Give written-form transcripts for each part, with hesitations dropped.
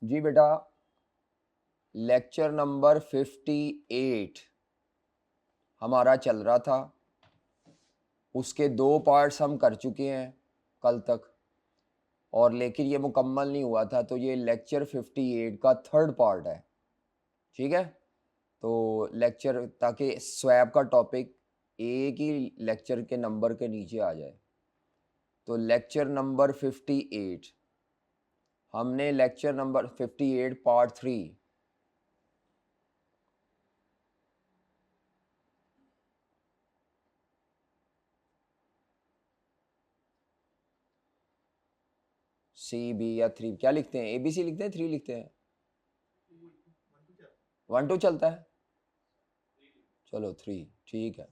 जी बेटा, lecture number 58 हमारा चल रहा था। उसके 2 पार्ट्स हम कर चुके हैं कल तक, और लेकिन ये मुकम्मल नहीं हुआ था, तो ये लेक्चर 58 का 3rd पार्ट है। ठीक है, तो लेक्चर, ताकि स्वैप का टॉपिक एक ही लेक्चर के नंबर के नीचे आ जाए, तो लेक्चर नंबर 58 हमने लेक्चर नंबर 58 पार्ट 3 CB या 3 क्या लिखते हैं, ABC लिखते हैं, 3 लिखते हैं? 1 2 चलता है, चलो 3 ठीक है,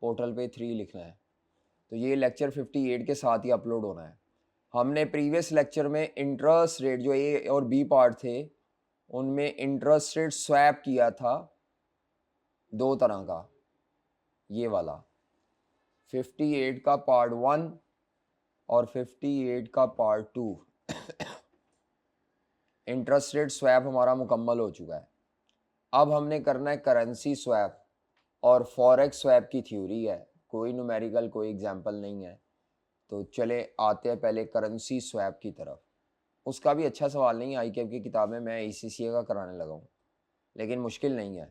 पोर्टल पे 3 लिखना है। तो ये लेक्चर 58 के साथ ही अपलोड होना है। हमने प्रीवियस लेक्चर में इंटरेस्ट रेट, जो ए और बी पार्ट थे, उनमें इंटरेस्ट रेट स्वैप किया था 2 तरह का। ये वाला 58 का पार्ट 1 और 58 का पार्ट 2 इंटरेस्ट रेट स्वैप हमारा मुकम्मल हो चुका है। अब हमने करना है करेंसी स्वैप, और फॉरेक्स स्वैप की थ्योरी है, कोई न्यूमेरिकल कोई एग्जाम्पल नहीं है। तो चले आते हैं पहले करेंसी स्वैप की तरफ। उसका भी अच्छा सवाल नहीं, ICAP की किताब में मैं ACCA का कराने लगा हूँ, लेकिन मुश्किल नहीं है।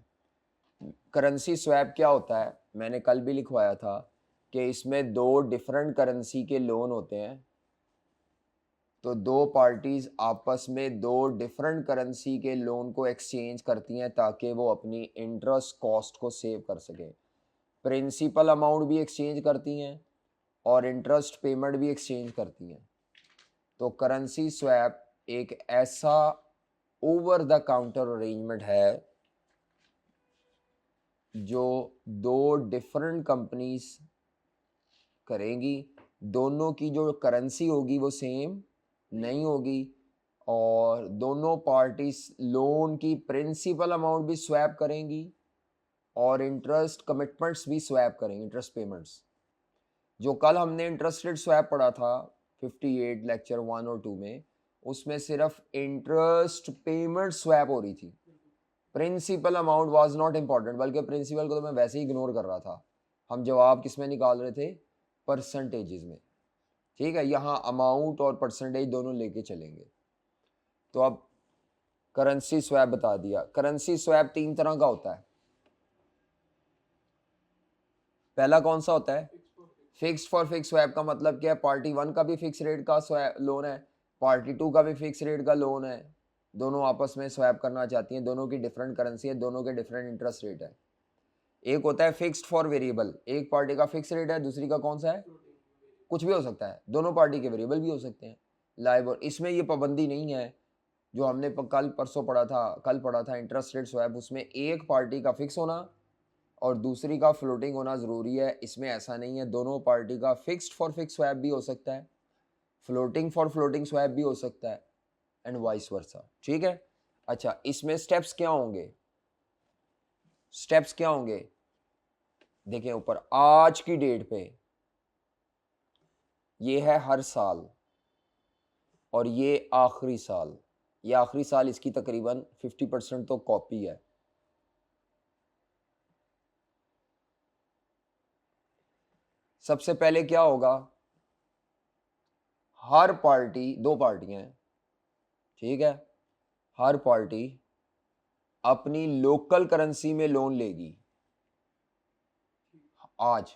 करेंसी स्वैप क्या होता है, मैंने कल भी लिखवाया था कि इसमें 2 डिफरेंट करेंसी के लोन होते हैं। तो 2 पार्टीज आपस में 2 डिफरेंट करेंसी के लोन को एक्सचेंज करती हैं ताकि वो अपनी इंटरेस्ट कॉस्ट को सेव कर सकें। प्रिंसिपल अमाउंट भी एक्सचेंज करती हैं और इंटरेस्ट पेमेंट भी एक्सचेंज करती हैं। तो करेंसी स्वैप एक ऐसा ओवर द काउंटर अरेंजमेंट है जो 2 डिफरेंट कंपनीज करेंगी। दोनों की जो करेंसी होगी वो सेम नहीं होगी, और दोनों पार्टीज लोन की प्रिंसिपल अमाउंट भी स्वैप करेंगी और इंटरेस्ट कमिटमेंट्स भी स्वैप करेंगे, इंटरेस्ट पेमेंट्स। जो कल हमने इंटरेस्ट रेट स्वैप पढ़ा था 58 लेक्चर 1 और 2 में, उसमें सिर्फ इंटरेस्ट पेमेंट स्वैप हो रही थी। Principal amount was not important, बल्कि प्रिंसिपल को तो मैं वैसे ही इग्नोर कर रहा था। हम जवाब किस में निकाल रहे थे, परसेंटेजेस में। ठीक है, यहाँ अमाउंट और परसेंटेज दोनों लेके चलेंगे। तो अब करेंसी स्वैप बता दिया। करेंसी स्वैप 3 तरह का होता है। पहला कौन सा होता है, फिक्स्ड फॉर फिक्स स्वैप का मतलब क्या है, पार्टी 1 का भी फिक्स रेट का लोन है, पार्टी 2 का भी फिक्स रेट का लोन है, दोनों आपस में स्वैप करना चाहती हैं, दोनों की डिफरेंट करेंसी है, दोनों के डिफरेंट इंटरेस्ट रेट है। एक होता है फिक्स्ड फॉर वेरिएबल, एक पार्टी का फिक्स रेट है, दूसरी का कौन सा है, कुछ भी हो सकता है, दोनों पार्टी के वेरिएबल भी हो सकते हैं, लाइव। और इसमें ये पाबंदी नहीं है जो हमने कल परसों पढ़ा था, कल पढ़ा था इंटरेस्ट रेट स्वैप, उसमें एक पार्टी का फिक्स होना और दूसरी का फ्लोटिंग होना ज़रूरी है। इसमें ऐसा नहीं है, दोनों पार्टी का फिक्स्ड फॉर फिक्स स्वैप भी हो सकता है, फ्लोटिंग फॉर फ्लोटिंग स्वैप भी हो सकता है, एंड वाइस वर्सा। ठीक है, अच्छा इसमें स्टेप्स क्या होंगे, स्टेप्स क्या होंगे, देखें ऊपर आज की डेट पे ये है हर साल, और ये आखिरी साल, ये आखिरी साल, इसकी तकरीबन 50% तो कॉपी है। सबसे पहले क्या होगा, हर पार्टी, 2 पार्टियां हैं, ठीक है, हर पार्टी अपनी लोकल करेंसी में लोन लेगी आज,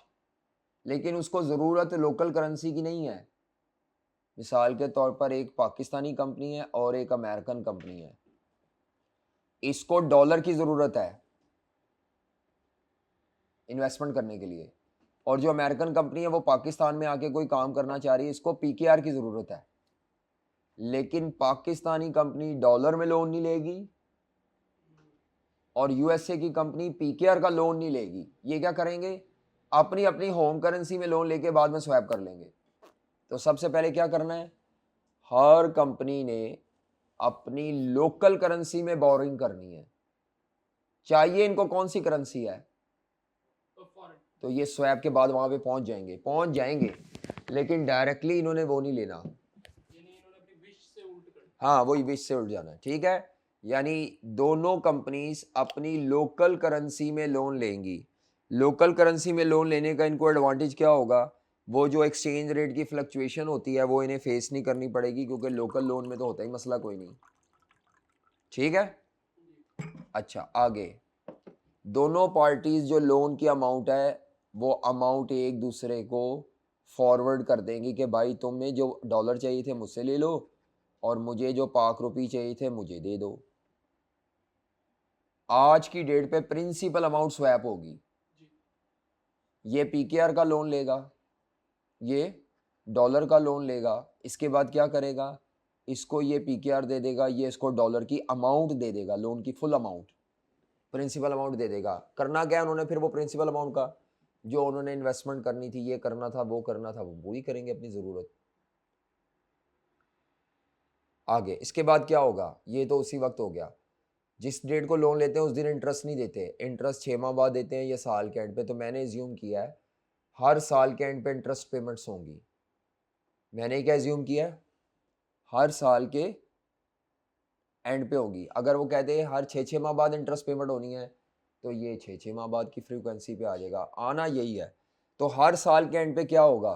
लेकिन उसको ज़रूरत लोकल करेंसी की नहीं है। मिसाल के तौर पर एक पाकिस्तानी कंपनी है और एक अमेरिकन कंपनी है, इसको डॉलर की ज़रूरत है इन्वेस्टमेंट करने के लिए, और जो अमेरिकन कंपनी है वो पाकिस्तान में आके कोई काम करना चाह रही है, इसको PKR की ज़रूरत है। लेकिन पाकिस्तानी कंपनी डॉलर में लोन नहीं लेगी और USA की कंपनी PKR का लोन नहीं लेगी। ये क्या करेंगे, अपनी अपनी होम करेंसी में लोन लेके बाद में स्वैप कर लेंगे। तो सबसे पहले क्या करना है, हर कंपनी ने अपनी लोकल करेंसी में बोरिंग करनी है, चाहिए इनको कौन सी करेंसी है, तो ये स्वैप के बाद वहां पे पहुंच जाएंगे, लेकिन डायरेक्टली इन्होंने वो नहीं लेना, हाँ वही बीच से उठ जाना है, ठीक है। यानी दोनों कंपनीज अपनी लोकल करेंसी में लोन लेंगी। लोकल करेंसी में लोन लेने का इनको एडवांटेज क्या होगा, वो जो एक्सचेंज रेट की फ्लक्चुएशन होती है वो इन्हें फेस नहीं करनी पड़ेगी, क्योंकि लोकल लोन में तो होता ही मसला कोई नहीं, ठीक है। अच्छा आगे, दोनों पार्टीज जो लोन की अमाउंट है वो अमाउंट एक दूसरे को फॉरवर्ड कर देंगी कि भाई तुम्हें जो डॉलर चाहिए थे मुझसे ले लो और मुझे जो पाक रुपी चाहिए थे मुझे दे दो। आज की डेट पे प्रिंसिपल अमाउंट स्वैप होगी। ये पीकेआर का लोन लेगा, ये डॉलर का लोन लेगा, इसके बाद क्या करेगा, इसको ये पीकेआर दे देगा, ये इसको डॉलर की अमाउंट दे देगा, लोन की फुल अमाउंट, प्रिंसिपल अमाउंट दे देगा। करना क्या है उन्होंने फिर, वो प्रिंसिपल अमाउंट का जो उन्होंने इन्वेस्टमेंट करनी थी, ये करना था, वो करना था, वो पूरी करेंगे अपनी ज़रूरत। आगे इसके बाद क्या होगा, ये तो उसी वक्त हो गया। जिस डेट को लोन लेते हैं उस दिन इंटरेस्ट नहीं देते, इंटरेस्ट 6 माह बाद देते हैं या साल के एंड पे। तो मैंने एज्यूम किया है हर साल के एंड पे इंटरेस्ट पेमेंट्स होंगी। मैंने क्या एज्यूम किया है, हर साल के एंड पे होगी। अगर वो कहते हैं हर 6 माह बाद इंटरेस्ट पेमेंट होनी है, तो ये 6 माह बाद की फ्रीक्वेंसी पे आ जाएगा, आना यही है। तो हर साल के एंड पे क्या होगा,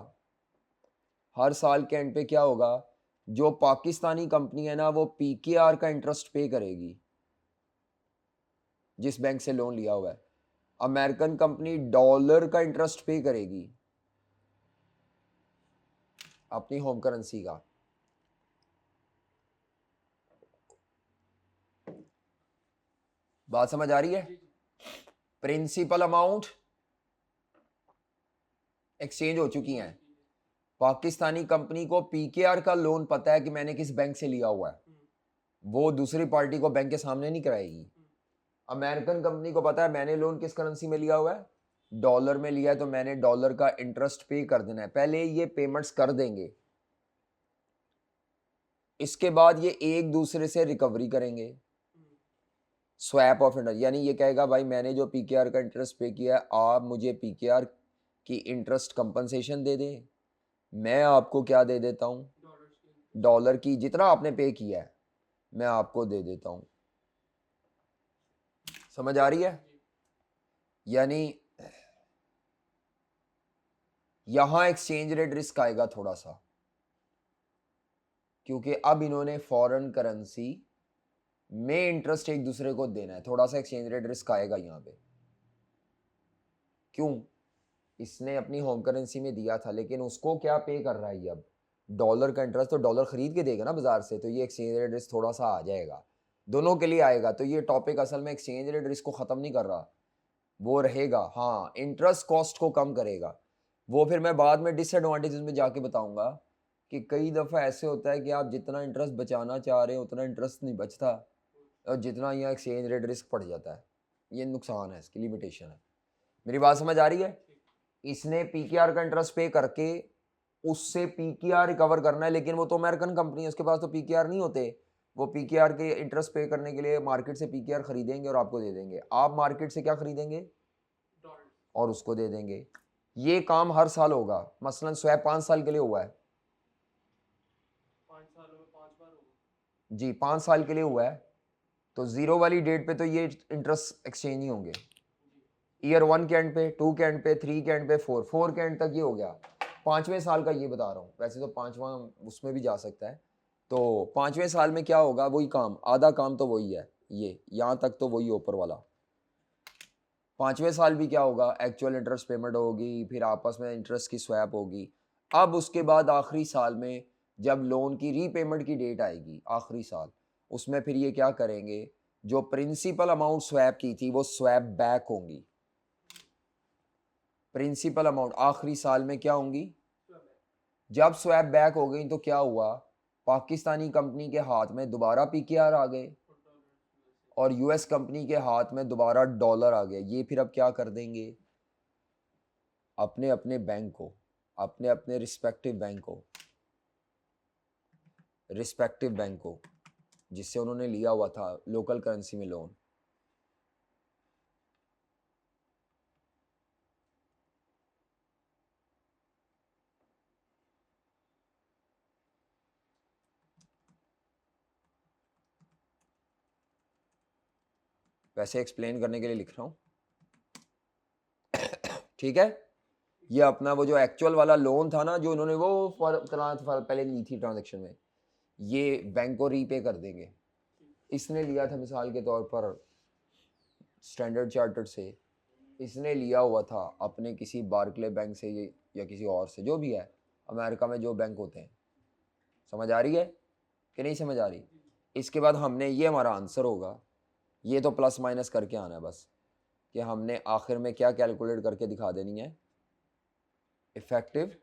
हर साल के एंड पे क्या होगा, जो पाकिस्तानी कंपनी है ना वो पीकेआर का इंटरेस्ट पे करेगी जिस बैंक से लोन लिया हुआ है। अमेरिकन कंपनी डॉलर का इंटरेस्ट पे करेगी अपनी होम करेंसी का। बात समझ आ रही है। प्रिंसिपल अमाउंट एक्सचेंज हो चुकी हैं। पाकिस्तानी कंपनी को पीकेआर का लोन पता है कि मैंने किस बैंक से लिया हुआ है, वो दूसरी पार्टी को बैंक के सामने नहीं कराएगी। अमेरिकन कंपनी को पता है मैंने लोन किस करेंसी में लिया हुआ है, डॉलर में लिया है, तो मैंने डॉलर का इंटरेस्ट पे कर देना है। पहले ये पेमेंट्स कर देंगे, इसके बाद ये एक दूसरे से रिकवरी करेंगे, स्वैप ऑफ इंटरेस्ट। यानी ये कहेगा भाई मैंने जो पीकेआर का इंटरेस्ट पे किया है आप मुझे पीकेआर की इंटरेस्ट कंपनसेशन दे दें, मैं आपको क्या दे देता हूँ, डॉलर की जितना आपने पे किया है मैं आपको दे देता हूँ। समझ आ रही है। यानी यहां एक्सचेंज रेट रिस्क आएगा थोड़ा सा, क्योंकि अब इन्होंने फॉरेन करेंसी में इंटरेस्ट एक दूसरे को देना है, थोड़ा सा एक्सचेंज रेट रिस्क आएगा यहां पे। क्यों, इसने अपनी होम करेंसी में दिया था लेकिन उसको क्या पे कर रहा है ये अब, डॉलर का इंटरेस्ट। तो डॉलर खरीद के देगा ना बाजार से, तो ये एक्सचेंज रेट रिस्क थोड़ा सा आ जाएगा, दोनों के लिए आएगा। तो ये टॉपिक असल में एक्सचेंज रेट रिस्क को ख़त्म नहीं कर रहा, वो रहेगा, हाँ इंटरेस्ट कॉस्ट को कम करेगा। वो फिर मैं बाद में डिसएडवांटेजेस में जाके बताऊंगा कि कई दफ़ा ऐसे होता है कि आप जितना इंटरेस्ट बचाना चाह रहे हो उतना इंटरेस्ट नहीं बचता, और जितना यहाँ एक्सचेंज रेट रिस्क पड़ जाता है। ये नुकसान है, इसकी लिमिटेशन है। मेरी बात समझ आ रही है। इसने पीकेआर का इंटरेस्ट पे करके उससे पीकेआर रिकवर करना है, लेकिन वो तो अमेरिकन कंपनी है, उसके पास तो पीकेआर नहीं होते। वो पीकेआर के इंटरेस्ट पे करने के लिए मार्केट से पीकेआर खरीदेंगे और आपको दे देंगे। आप मार्केट से क्या खरीदेंगे, और उसको दे देंगे। ये काम हर साल होगा। मसलन स्वैप 5 साल के लिए हुआ है, 5 सालों में 5 बार होगा जी 5 साल के लिए हुआ है, तो जीरो वाली डेट पे तो ये इंटरेस्ट एक्सचेंज ही होंगे। ईयर 1 के एंड पे, 2 के एंड पे, 3 के एंड पे, 4 के एंड तक ये हो गया। 5वें साल का ये बता रहा हूँ, वैसे तो 5वां उसमें भी जा सकता है। तो 5वें साल में क्या होगा, वही काम, आधा काम तो वही है, ये यहाँ तक तो वही ऊपर वाला। 5वें साल भी क्या होगा, एक्चुअल इंटरेस्ट पेमेंट होगी, फिर आपस में इंटरेस्ट की स्वैप होगी। अब उसके बाद आखिरी साल में जब लोन की रीपेमेंट की डेट आएगी आखिरी साल, उसमें फिर ये क्या करेंगे, जो प्रिंसिपल अमाउंट स्वैप की थी वो स्वैप बैक होंगी। प्रिंसिपल अमाउंट आखिरी साल में क्या होंगी, जब स्वैप बैक हो गई तो क्या हुआ, पाकिस्तानी कंपनी के हाथ में दोबारा पीकेआर आ गए और यूएस कंपनी के हाथ में दोबारा डॉलर आ गया। ये फिर अब क्या कर देंगे, अपने अपने बैंक को, अपने अपने रिस्पेक्टिव बैंक को जिससे उन्होंने लिया हुआ था लोकल करेंसी में लोन, वैसे एक्सप्लेन करने के लिए लिख रहा हूँ। ठीक है, ये अपना वो जो एक्चुअल वाला लोन था ना, जो उन्होंने वो पहले ली थी ट्रांजेक्शन में, ये बैंक को रीपे कर देंगे। इसने लिया था मिसाल के तौर पर स्टैंडर्ड चार्टर्ड से, इसने लिया हुआ था अपने किसी बार्कले बैंक से या किसी और से, जो भी है अमेरिका में जो बैंक होते हैं। समझ आ रही है कि नहीं समझ आ रही? इसके बाद हमने, ये हमारा आंसर होगा, ये तो प्लस माइनस करके आना है बस, कि हमने आखिर में क्या कैलकुलेट करके दिखा देनी है, इफेक्टिव।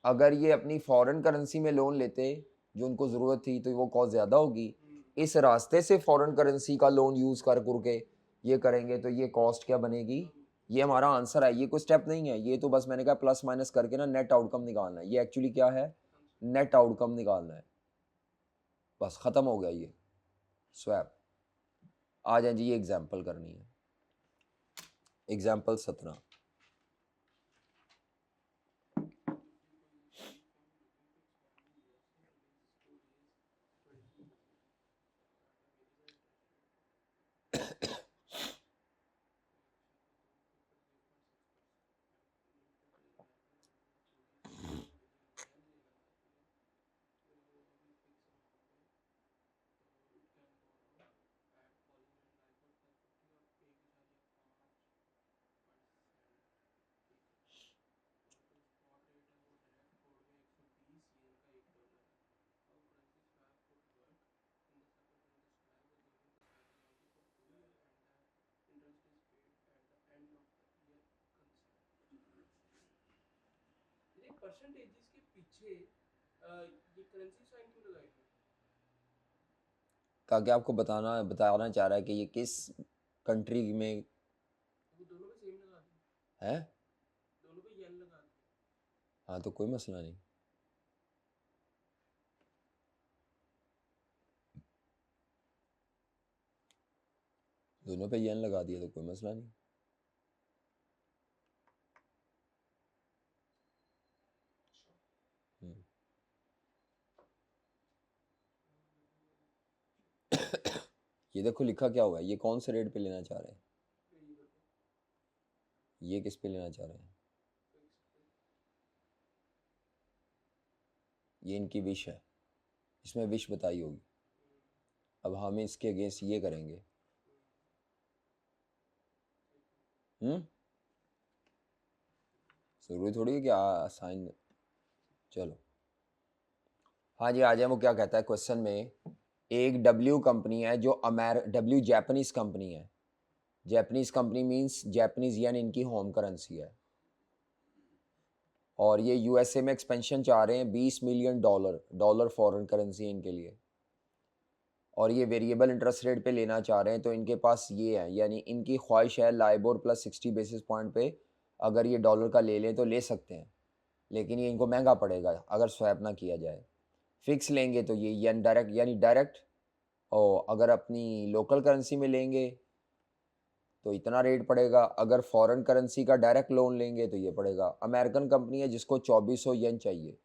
अगर ये अपनी फॉरेन करेंसी में लोन लेते जो उनको ज़रूरत थी तो वो कॉस्ट ज़्यादा होगी। इस रास्ते से फॉरेन करेंसी का लोन यूज़ करके ये करेंगे तो ये कॉस्ट क्या बनेगी। ये हमारा आंसर है, ये कोई स्टेप नहीं है, ये तो बस मैंने कहा प्लस माइनस करके ना नेट आउटकम निकालना है। ये एक्चुअली क्या है, नेट आउटकम निकालना है, बस ख़त्म हो गया ये स्वैप। आ जाए जी, ये एग्जाम्पल करनी है, एग्जाम्पल 17। परसेंटेजेस के पीछे ये करेंसी साइन क्यों लगाई थी? ताकि आपको बताना चाह रहा है कि ये किस कंट्री में वो दोनों पे सेम लगा दी, है। दोनों पे येन लगा दी। हाँ तो कोई मसला नहीं, दोनों पे येन लगा दिया तो कोई मसला नहीं। ये देखो लिखा क्या हुआ है, ये कौन से रेट पे लेना चाह रहे हैं, ये किस पे लेना चाह रहे हैं, ये इनकी विश है, इसमें विश बताई होगी। अब हम इसके अगेंस्ट ये करेंगे। जरूरी थोड़ी है कि साइन। चलो हाँ जी, आ जाए। वो क्या कहता है क्वेश्चन में, एक डब्ल्यू कंपनी है जो डब्ल्यू जापानीज कंपनी है। Japanese company means Japanese yen इनकी होम करेंसी है, और ये यूएसए में एक्सपेंशन चाह रहे हैं 20 मिलियन डॉलर फॉरेन करेंसी है इनके लिए, और ये वेरिएबल इंटरेस्ट रेट पे लेना चाह रहे हैं। तो इनके पास ये है, यानी इनकी ख्वाहिश है लाइबोर प्लस 60 बेसिस पॉइंट पे अगर ये डॉलर का ले लें तो ले सकते हैं, लेकिन ये इनको महंगा पड़ेगा अगर स्वैप ना किया जाए। फिक्स लेंगे तो ये येन डायरेक्ट, यानी डायरेक्ट, और अगर अपनी लोकल करेंसी में लेंगे तो इतना रेट पड़ेगा। अगर फॉरेन करेंसी का डायरेक्ट लोन लेंगे तो ये पड़ेगा। अमेरिकन कंपनी है जिसको 2400 येन चाहिए।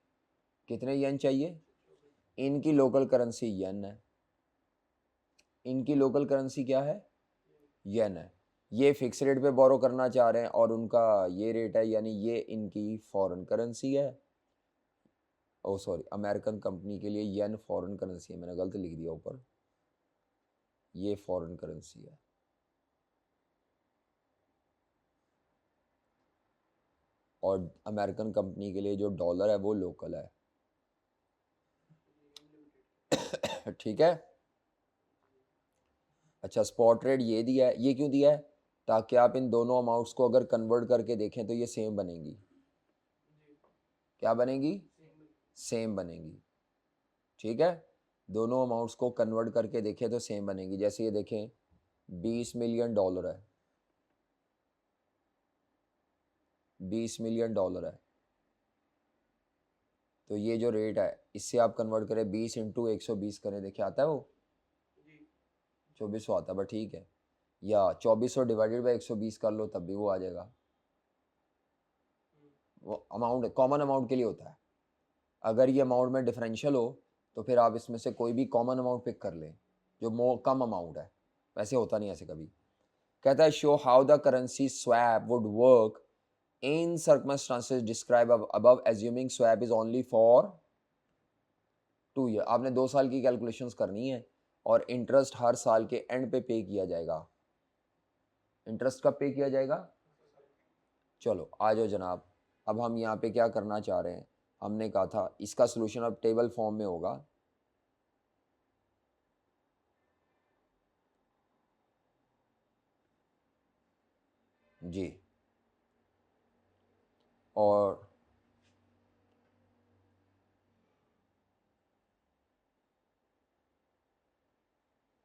कितने येन चाहिए? इनकी लोकल करेंसी येन है, इनकी लोकल करेंसी क्या है, येन है। ये फिक्स रेट पे बोरो करना चाह रहे हैं और उनका ये रेट है, यानी ये इनकी फॉरेन करेंसी है। ओ सॉरी, अमेरिकन कंपनी के लिए येन फॉरेन करेंसी है, मैंने गलत लिख दिया ऊपर, ये फॉरेन करेंसी है। और अमेरिकन कंपनी के लिए जो डॉलर है वो लोकल है। ठीक है। अच्छा, स्पॉट रेट ये दिया है, ये क्यों दिया है? ताकि आप इन दोनों अमाउंट्स को अगर कन्वर्ट करके देखें तो ये सेम बनेंगी। क्या बनेगी? सेम बनेगी। ठीक है, दोनों अमाउंट्स को कन्वर्ट करके देखें तो सेम बनेगी। जैसे ये देखें, 20 मिलियन डॉलर है, 20 मिलियन डॉलर है, तो ये जो रेट है इससे आप कन्वर्ट करें 20 इंटू 120 करें, देखिए आता है वो 2400 आता है, बट ठीक है। या 2400 डिवाइडेड बाई 120 कर लो तब भी वो आ जाएगा। वो अमाउंट कॉमन अमाउंट के लिए होता है। अगर ये अमाउंट में डिफरेंशियल हो तो फिर आप इसमें से कोई भी कॉमन अमाउंट पिक कर लें जो कम अमाउंट है। वैसे होता नहीं ऐसे कभी। कहता है show how the currency swap would work in circumstances describe above assuming swap is only for 2 year. आपने 2 साल की कैलकुलेशंस करनी है और इंटरेस्ट हर साल के एंड पे किया जाएगा। इंटरेस्ट कब पे किया जाएगा? चलो आ जाओ जनाब। अब हम यहाँ पे क्या करना चाह रहे हैं, हमने कहा था इसका सोल्यूशन अब टेबल फॉर्म में होगा। जी, और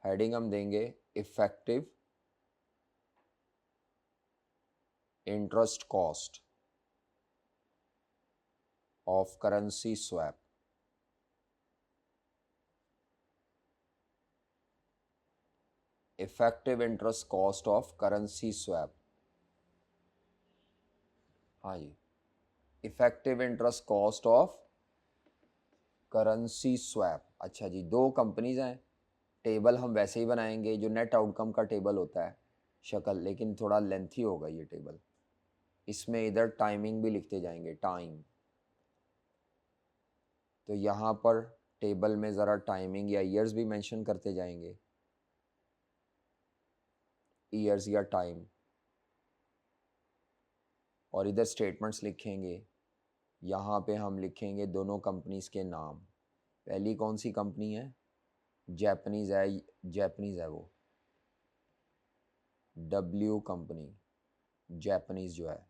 हेडिंग हम देंगे effective interest cost of currency swap. Effective interest cost of currency swap. हाँ जी, effective interest cost of currency swap. अच्छा जी, 2 कंपनीज हैं। टेबल हम वैसे ही बनाएंगे जो नेट आउटकम का टेबल होता है शक्ल, लेकिन थोड़ा लेंथी होगा ये टेबल। इसमें इधर टाइमिंग भी लिखते जाएंगे, टाइम। तो यहाँ पर टेबल में ज़रा टाइमिंग या ईयर्स भी मेंशन करते जाएंगे, ईयर्स या टाइम। और इधर स्टेटमेंट्स लिखेंगे। यहाँ पे हम लिखेंगे दोनों कंपनीज के नाम। पहली कौन सी कंपनी है? जैपनीज़ है, जैपनीज़ है वो, डब्ल्यू कंपनी, जैपनीज़ जो है।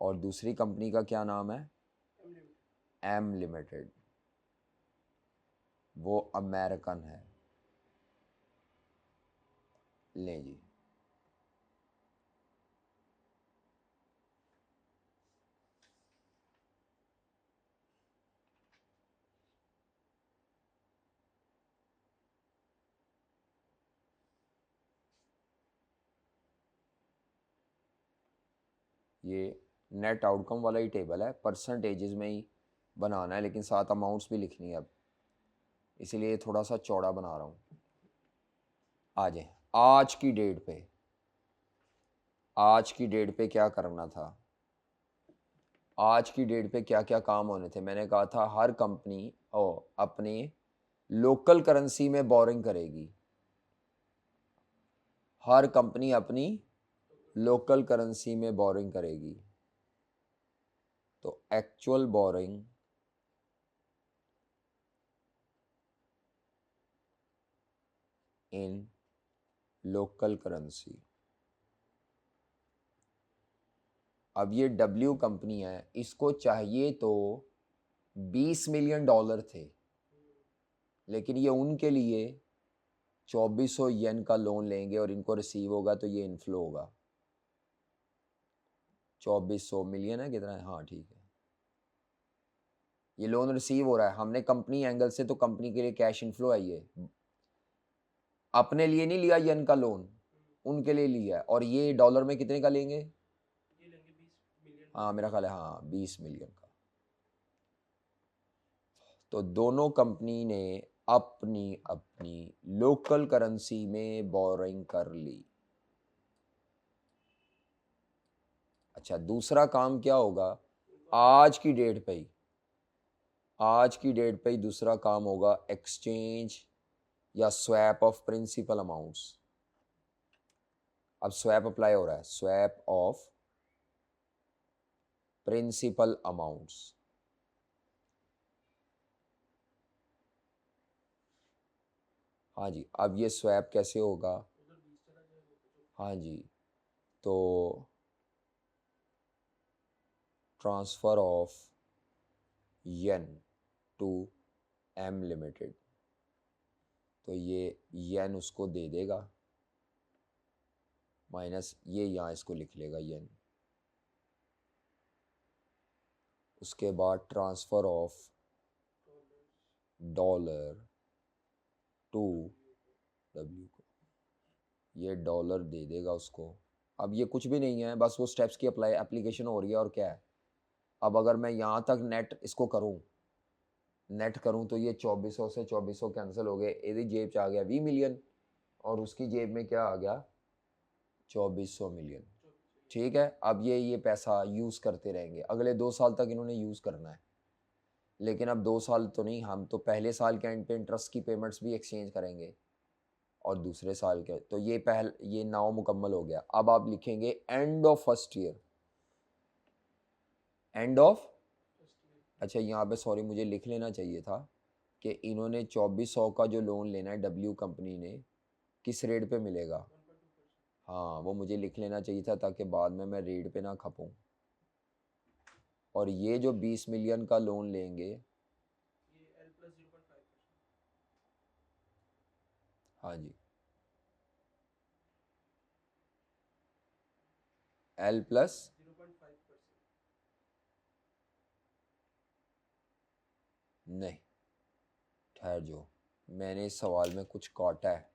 और दूसरी कंपनी का क्या नाम है? एम लिमिटेड, वो अमेरिकन है। लें जी, ये नेट आउटकम वाला ही टेबल है, परसेंटेजेस में ही बनाना है, लेकिन साथ अमाउंट्स भी लिखनी है अब, इसीलिए थोड़ा सा चौड़ा बना रहा हूँ। आ जाए आज की डेट पे। आज की डेट पे क्या करना था? आज की डेट पे क्या क्या काम होने थे? मैंने कहा था हर कंपनी अपने लोकल करेंसी में बोरिंग करेगी। हर कंपनी अपनी लोकल करेंसी में बोरिंग करेगी। तो एक्चुअल बोरिंग इन लोकल करेंसी। अब ये डब्ल्यू कंपनी है, इसको चाहिए तो 20 मिलियन डॉलर थे, लेकिन ये उनके लिए 2400 येन का लोन लेंगे और इनको रिसीव होगा तो ये इनफ्लो होगा। 2400 मिलियन है कितना है? हाँ ठीक है, ये लोन रिसीव हो रहा है। हमने कंपनी एंगल से तो कंपनी के लिए कैश इनफ्लो है, ये अपने लिए नहीं लिया येन का लोन, उनके लिए लिया है। और ये डॉलर में कितने का लेंगे? ये लेंगे 20 मिलियन। हाँ मेरा ख्याल है, हाँ 20 मिलियन का। तो दोनों कंपनी ने अपनी अपनी लोकल करेंसी में बोरिंग कर ली। अच्छा, दूसरा काम क्या होगा? आज की डेट पे ही, आज की डेट पे ही दूसरा काम होगा एक्सचेंज या स्वैप ऑफ प्रिंसिपल अमाउंट्स। अब स्वैप अप्लाई हो रहा है, स्वैप ऑफ प्रिंसिपल अमाउंट्स। हाँ जी, अब ये स्वैप कैसे होगा? उधर 20 चला जाएगा तो हाँ जी, तो transfer of yen to M limited, तो ये येन उसको दे देगा, माइनस ये यहाँ इसको लिख लेगा येन। उसके बाद transfer of dollar to W को, ये डॉलर दे देगा उसको। अब ये कुछ भी नहीं है, बस वो स्टेप्स की एप्लीकेशन हो रही है। और क्या है, अब अगर मैं यहाँ तक नेट इसको करूँ, नेट करूं तो ये 2400 से 2400 कैंसिल हो गए, ਇਹਦੀ जेब च आ गया 20 मिलियन और उसकी जेब में क्या आ गया 2400 मिलियन। ठीक है, अब ये पैसा यूज़ करते रहेंगे, अगले 2 साल तक इन्होंने यूज़ करना है। लेकिन अब 2 साल तो नहीं, हम तो पहले साल के एंड पे इंटरेस्ट की पेमेंट्स भी एक्सचेंज करेंगे और दूसरे साल के, तो ये 9 मुकम्मल हो गया। अब आप लिखेंगे end of first year, end of, अच्छा यहाँ पे सॉरी मुझे लिख लेना चाहिए था कि इन्होंने 2400 का जो लोन लेना है डब्ल्यू कंपनी ने, किस रेट पे मिलेगा। हाँ वो मुझे लिख लेना चाहिए था ताकि बाद में मैं रेट पे ना खपूँ। और ये जो 20 मिलियन का लोन लेंगे, ये L plus 0.5%। हाँ जी, एल प्लस 0.5%। नहीं, ठहर जो, मैंने इस सवाल में कुछ काटा है,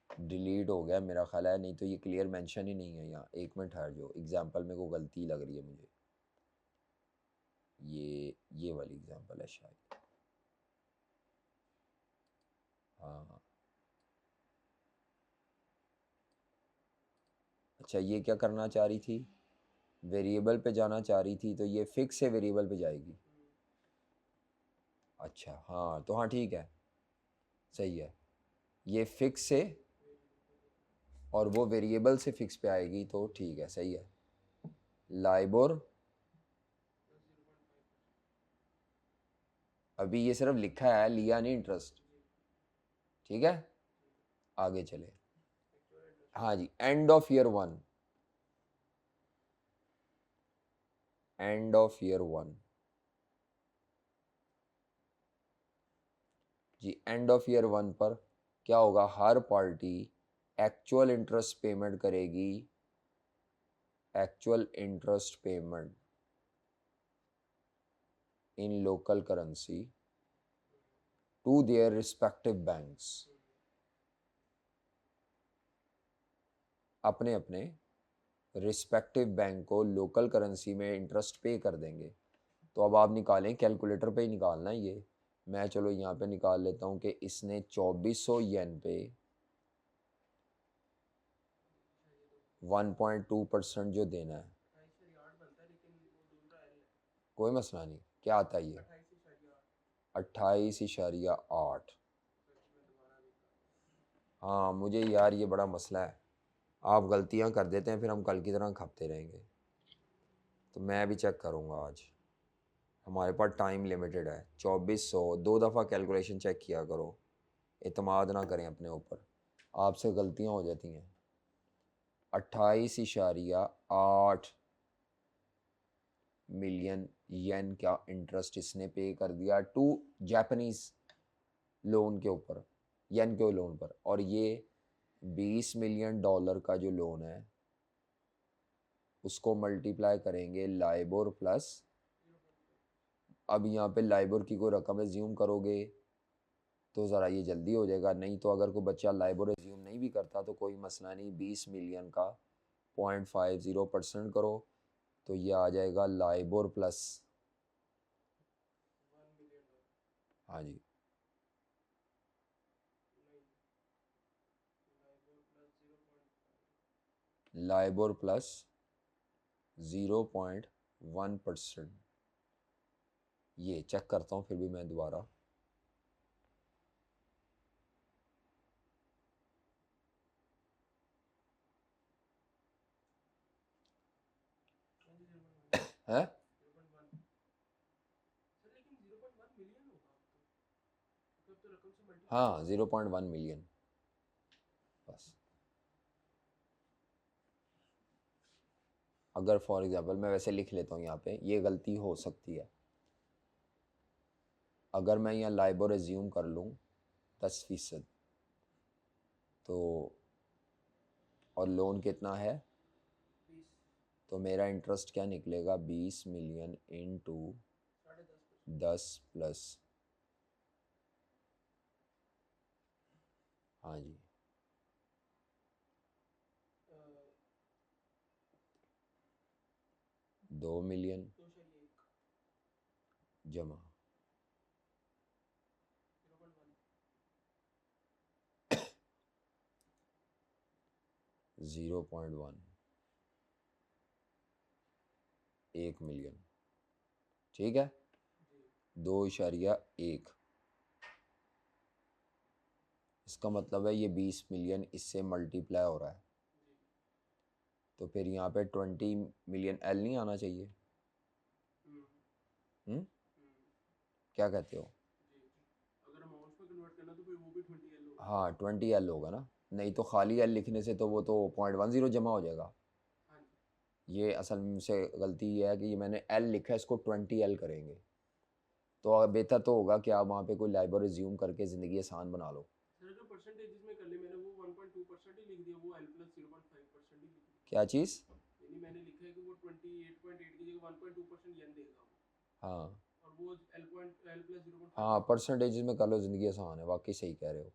डिलीट हो गया मेरा ख्याल है, नहीं तो ये क्लियर मेंशन ही नहीं है यहाँ। एक मिनट ठहर जो, एग्जाम्पल में को गलती लग रही है मुझे, ये वाली एग्जाम्पल है शायद, हाँ अच्छा ये क्या करना चाह रही थी, वेरिएबल पे जाना चाह रही थी, तो ये फिक्स से वेरिएबल पे जाएगी। अच्छा हाँ, तो हाँ ठीक है, सही है, ये फिक्स से और वो वेरिएबल से फिक्स पे आएगी, तो ठीक है सही है। लाइबोर, अभी ये सिर्फ लिखा है, लिया नहीं इंटरेस्ट, ठीक है आगे चले। हाँ जी, end of year 1, end of year 1 जी, एंड ऑफ ईयर 1 पर क्या होगा, हर पार्टी एक्चुअल इंटरेस्ट पेमेंट करेगी, actual interest payment in local currency to their respective banks, अपने अपने रिस्पेक्टिव बैंक को लोकल करेंसी में इंटरेस्ट पे कर देंगे। तो अब आप निकालें, कैलकुलेटर पे ही निकालना है ये, मैं चलो यहाँ पे निकाल लेता हूँ कि इसने 2400 येन पे 1.2% जो देना है, 28.8 बनता है लेकिन वो ढूंढ रहा है। कोई मसला नहीं, क्या आता है ये 28.8। हाँ मुझे यार ये बड़ा मसला है, आप गलतियाँ कर देते हैं फिर हम कल की तरह खपते रहेंगे। तो मैं भी चेक करूँगा आज, हमारे पास टाइम लिमिटेड है। 2400 दो दफ़ा कैलकुलेशन चेक किया करो, इतमाद ना करें अपने ऊपर, आपसे गलतियाँ हो जाती हैं। 28.8 मिलियन येन का इंटरेस्ट इसने पे कर दिया टू जापानीज लोन के ऊपर, येन के लोन पर, और ये 20 मिलियन डॉलर का जो लोन है उसको मल्टीप्लाई करेंगे लाइबोर प्लस, अब यहाँ पे लाइबोर की कोई रकम एज्यूम करोगे तो ज़रा ये जल्दी हो जाएगा, नहीं तो अगर कोई बच्चा लाइबोर एज्यूम नहीं भी करता तो कोई मसला नहीं, 20 मिलियन का 0.50% करो तो ये आ जाएगा लाइबोर प्लस, हाँ जी लाइबोर प्लस 0.1%। ये चेक करता हूँ फिर भी मैं दोबारा, है हाँ 0.1 मिलियन बस। अगर फॉर एग्जांपल मैं वैसे लिख लेता हूँ यहाँ पे, ये गलती हो सकती है, अगर मैं यहाँ लाइबोर एज्यूम कर लूँ 10%, तो और लोन कितना है, तो मेरा इंटरेस्ट क्या निकलेगा 20 मिलियन इंटू 10 प्लस, हाँ जी 2 मिलियन जमा, 0.1 1 मिलियन, ठीक है, 2.1, इसका मतलब है ये 20 मिलियन इससे मल्टीप्लाई हो रहा है, तो फिर यहाँ पे 20 मिलियन एल नहीं आना चाहिए? क्या कहते हो? अगर अमाउंट में कन्वर्ट करना तो फिर वो भी 20 एल होगा। हाँ 20 एल होगा ना, नहीं तो खाली एल लिखने से तो वो तो 0.10 जमा हो जाएगा। हाँ जी। ये असल में से गलती ये है कि ये मैंने एल लिखा है, इसको 20 एल करेंगे, तो बेहतर तो होगा कि आप वहाँ पे कोई लाइब्रेरी रिज्यूम करके ज़िंदगी आसान बना लो। सर जो परसेंटेजेस में कर ली मैंने वो 1.2% ही लिख दिया, वो एल प्लस 0.5% ही लिख दिया। क्या चीज़? यानी मैंने लिखा है कि वो 28.8 की जगह 1.2% यन देगा वो, हाँ और वो एल प्लस 0.5। हाँ, परसेंटेज में कर लो, ज़िंदगी आसान है, वाकई सही कह रहे हो।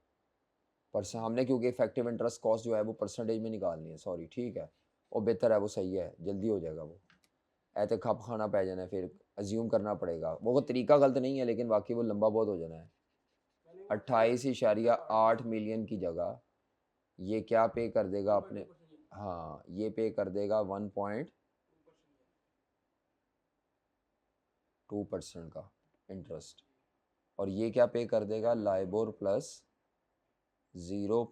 हमने क्योंकि इफेक्टिव इंटरेस्ट कॉस्ट जो है वो परसेंटेज में निकालनी है, सॉरी, ठीक है, वो बेहतर है, वो सही है, जल्दी हो जाएगा वो। ऐसे खप खाना पै जाना है, फिर अज्यूम करना पड़ेगा, वो तरीका गलत नहीं है लेकिन बाकी वो लंबा बहुत हो जाना है। मैंने वो 28.8 मिलियन की जगह ये क्या पे कर देगा अपने? 1.2% यन। हाँ, ये पे कर देगा 1.2% का इंटरेस्ट, और ये क्या पे कर देगा? LIBOR plus 0.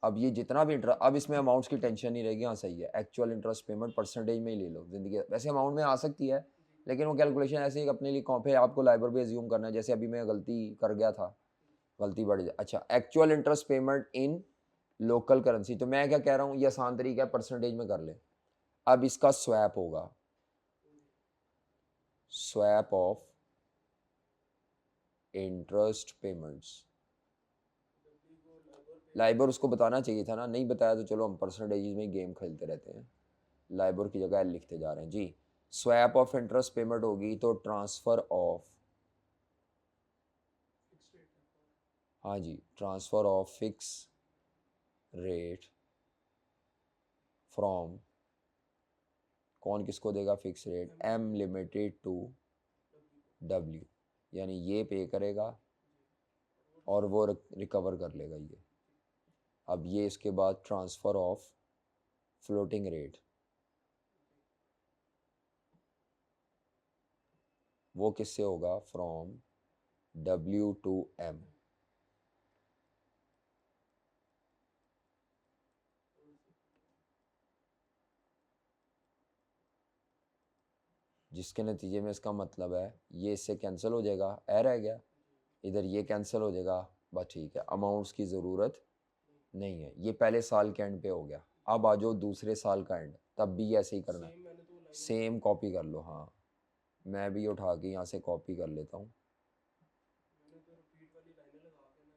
अब ये जितना भी इंटरेस्ट, अब इसमें अमाउंट्स की टेंशन नहीं रहेगी। हाँ सही है, एक्चुअल इंटरेस्ट पेमेंट परसेंटेज में ही ले लो, ज़िंदगी वैसे अमाउंट में आ सकती है लेकिन वो कैलकुलेशन ऐसे ही अपने लिए कॉम्पे आपको लाइबर भी एज्यूम करना है, जैसे अभी मैं गलती कर गया था, गलती बढ़ जाए। अच्छा, actual interest payment in local currency, तो मैं क्या कह रहा हूँ, ये आसान तरीका है, परसेंटेज में कर ले। अब इसका स्वैप होगा, swap of interest payments. Liber उसको बताना चाहिए था ना, नहीं बताया तो चलो हम परसेंटेज में गेम खेलते रहते हैं, लाइबर की जगह एल लिखते जा रहे हैं जी। स्वैप ऑफ इंटरेस्ट पेमेंट होगी तो ट्रांसफ़र ऑफ, हाँ जी, transfer of fix rate from, कौन किसको देगा fix rate? M limited to W, यानी ये पे करेगा और वो रिकवर कर लेगा ये। अब ये इसके बाद ट्रांसफ़र ऑफ फ्लोटिंग रेट, वो किससे होगा? फ्रॉम डब्ल्यू टू एम, जिसके नतीजे में इसका मतलब है ये इससे कैंसिल हो जाएगा, ए रह गया, इधर ये कैंसिल हो जाएगा, बस ठीक है, अमाउंट्स की ज़रूरत नहीं है। ये पहले साल के एंड पे हो गया, अब आ जाओ दूसरे साल का एंड, तब भी ऐसे ही करना है, सेम मैंने तो लाइन सेम कॉपी कर लो। हाँ, मैं भी उठा के यहाँ से कॉपी कर लेता हूँ, मैंने तो रिपीट वाली लाइनें लगा के ना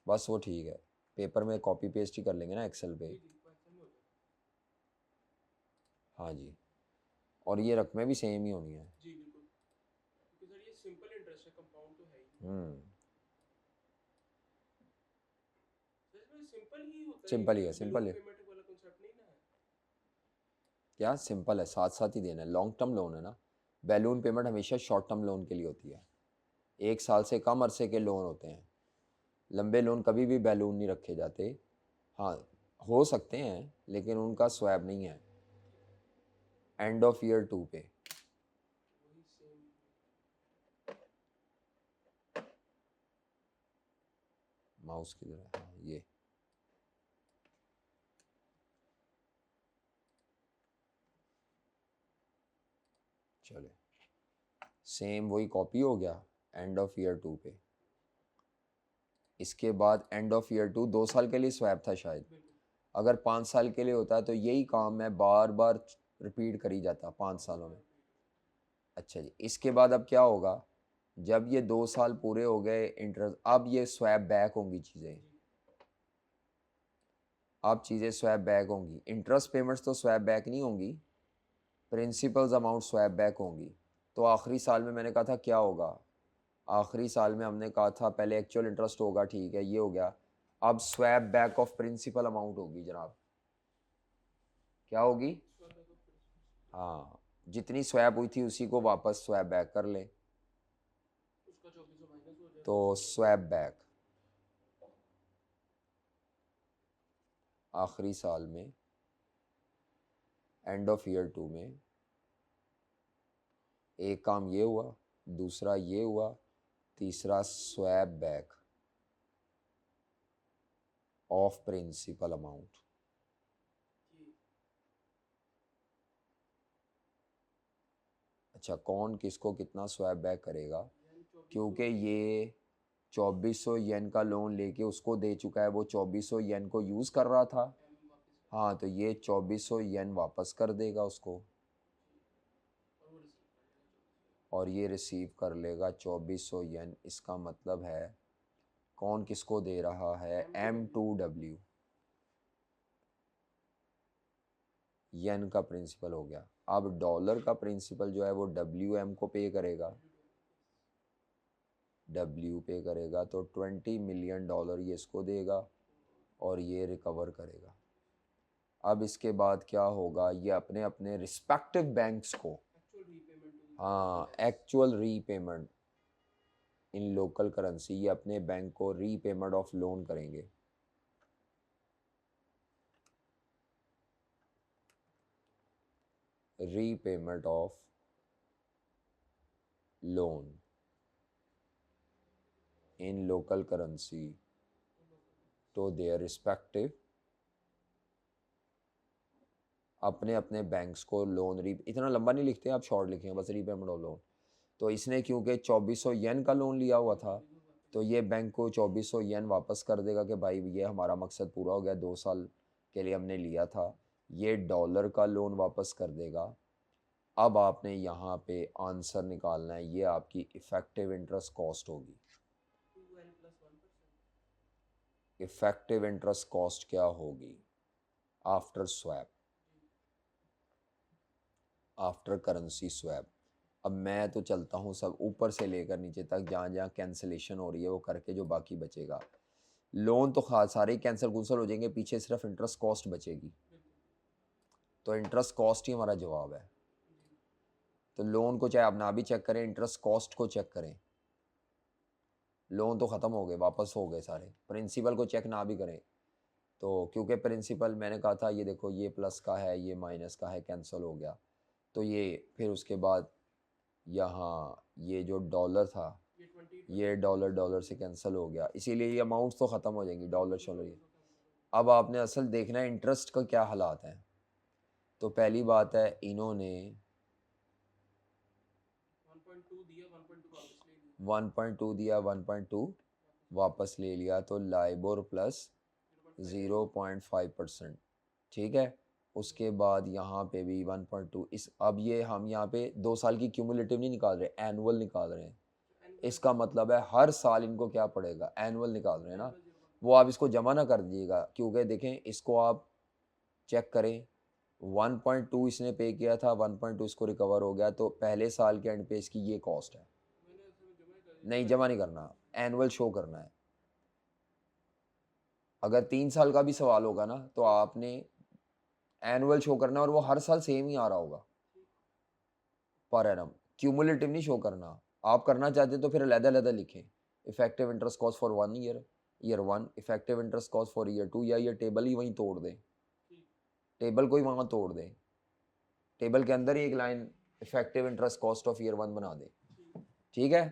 बस वो ठीक है, पेपर में कॉपी पेस्ट ही कर लेंगे ना एक्सेल पे। जी जी क्वेश्चन में हो जाएगा। हाँ जी, और ये रकमें भी सेम ही होनी है। जी बिल्कुल, क्योंकि सर ये सिंपल इंटरेस्ट है, कंपाउंड तो है ही। सर इसमें सिंपल ही होता है, सिंपल ही ये है, सिंपल बैलून है। पेमेंट वाला कॉन्सेप्ट नहीं ना है। क्या सिंपल है, साथ साथ ही देना है, लॉन्ग टर्म लोन है ना, बैलून पेमेंट हमेशा शॉर्ट टर्म लोन के लिए होती है, 1 साल से कम अरसे के लोन होते हैं, लंबे लोन कभी भी बैलून नहीं रखे जाते। हाँ, हो सकते हैं लेकिन उनका स्वैप नहीं है, एंड ऑफ ईयर 2 पे। वही सेम। माउस किधर है? हाँ, ये चले, सेम वही कॉपी हो गया एंड ऑफ ईयर 2 पे। इसके बाद एंड ऑफ ईयर 2 2 साल के लिए स्वैप था शायद, बिल्कुल अगर 5 साल के लिए होता तो यही काम मैं बार बार रिपीट करी जाता 5 सालों में। अच्छा जी, इसके बाद अब क्या होगा, जब ये 2 साल पूरे हो गए इंटरेस्ट, अब ये स्वैप बैक होंगी चीज़ें, जी। अब चीज़ें स्वैप बैक होंगी, इंटरेस्ट पेमेंट्स तो स्वैप बैक नहीं होंगी, प्रिंसिपल्स अमाउंट स्वैप बैक होंगी। तो आखिरी साल में मैंने कहा था क्या होगा, आखिरी साल में हमने कहा था पहले एक्चुअल इंटरेस्ट होगा, ठीक है, ये हो गया, अब swap back of principal amount होगी जनाब, क्या होगी? स्वैप बैक ऑफ प्रिंसिपल, हाँ, जितनी स्वैप हुई थी उसी को वापस स्वैप बैक कर ले, उसका 2400 माइनस हो जाएगा तो उससे। Swap back. आखिरी साल में, एंड ऑफ ईयर 2 में। एक काम ये हुआ, दूसरा ये हुआ, तीसरा swap back of principal amount. अच्छा, कौन किसको कितना स्वैप बैक करेगा, क्योंकि ये 2400 येन का लोन लेके उसको दे चुका है, वो 2400 येन को यूज़ कर रहा था। हाँ, तो ये 2400 येन वापस कर देगा उसको, और ये रिसीव कर लेगा 2400 येन। इसका मतलब है कौन किसको दे रहा है, M2W, येन का प्रिंसिपल हो गया। अब डॉलर का प्रिंसिपल जो है वो WM को पे करेगा, W पे करेगा, तो $20 मिलियन ये इसको देगा और ये रिकवर करेगा। अब इसके बाद क्या होगा, ये अपने अपने रिस्पेक्टिव बैंक्स को, हाँ, एक्चुअल रीपेमेंट इन लोकल करेंसी, ये अपने बैंक को रीपेमेंट ऑफ लोन करेंगे। Repayment of loan in local currency तो देयर रिस्पेक्टिव, अपने अपने बैंक्स को लोन इतना लंबा नहीं लिखते, आप शॉर्ट लिखेंगे बस, रीपेमेंट ऑफ लोन। तो इसने क्योंकि 2400 येन का लोन लिया हुआ था, तो ये बैंक को 2400 येन वापस कर देगा कि भाई ये हमारा मकसद पूरा हो गया, 2 साल के लिए हमने लिया था। ये डॉलर का लोन वापस कर देगा। अब आपने यहाँ पे आंसर निकालना है, ये आपकी इफ़ेक्टिव इंटरेस्ट कॉस्ट होगी। इफ़ेक्टिव इंटरेस्ट कॉस्ट क्या होगी after swap, after currency swap. अब मैं तो चलता हूँ सब ऊपर से लेकर नीचे तक, जहाँ जहाँ कैंसिलेशन हो रही है वो करके जो बाकी बचेगा। लोन तो खास सारे कैंसिल कुंसल हो जाएंगे, पीछे सिर्फ इंटरेस्ट कॉस्ट बचेगी। तो इंटरेस्ट कॉस्ट ही हमारा जवाब है। तो लोन को चाहे आप ना भी चेक करें, इंटरेस्ट कॉस्ट को चेक करें। लोन तो ख़त्म हो गए, वापस हो गए सारे, प्रिंसिपल को चेक ना भी करें तो, क्योंकि प्रिंसिपल मैंने कहा था ये देखो ये प्लस का है, ये माइनस का है, कैंसिल हो गया। तो ये फिर उसके बाद यहाँ ये जो डॉलर था, ये डॉलर डॉलर से कैंसिल हो गया, इसीलिए ये अमाउंट्स तो ख़त्म हो जाएंगी, डॉलर शॉलर ये। अब आपने असल देखना है इंटरेस्ट का क्या हालात हैं। तो पहली बात है, इन्होंने 1.2 दिया, 1.2 वापस ले लिया, तो लाइबोर प्लस 0.5%, ठीक है। उसके बाद यहाँ पे भी 1.2, इस अब ये हम यहाँ पे 2 साल की क्यूमुलेटिव नहीं निकाल रहे, एनुअल निकाल रहे हैं। इसका मतलब है हर साल इनको क्या पड़ेगा, एनुअल निकाल रहे हैं ना। वो आप इसको जमा ना कर दीजिएगा, क्योंकि देखें इसको आप चेक करें, 1.2 इसने पे किया था, 1.2 इसको रिकवर हो गया, तो पहले साल के एंड पे इसकी ये कॉस्ट है। नहीं, जमा नहीं करना, एनुअल शो करना है। अगर 3 साल का भी सवाल होगा ना, तो आपने एनुअल शो करना है, और वो हर साल सेम ही आ रहा होगा पर एनम, क्यूमुलेटिव नहीं शो करना। आप करना चाहते तो फिर अलग-अलग लिखें, effective interest cost for 1 year, year 1, effective interest cost for year 2, या ये टेबल ही वहीं तोड़ दें, टेबल को ही वहाँ तोड़ दें, टेबल के अंदर ही एक line effective interest cost of year 1 बना दें, ठीक है।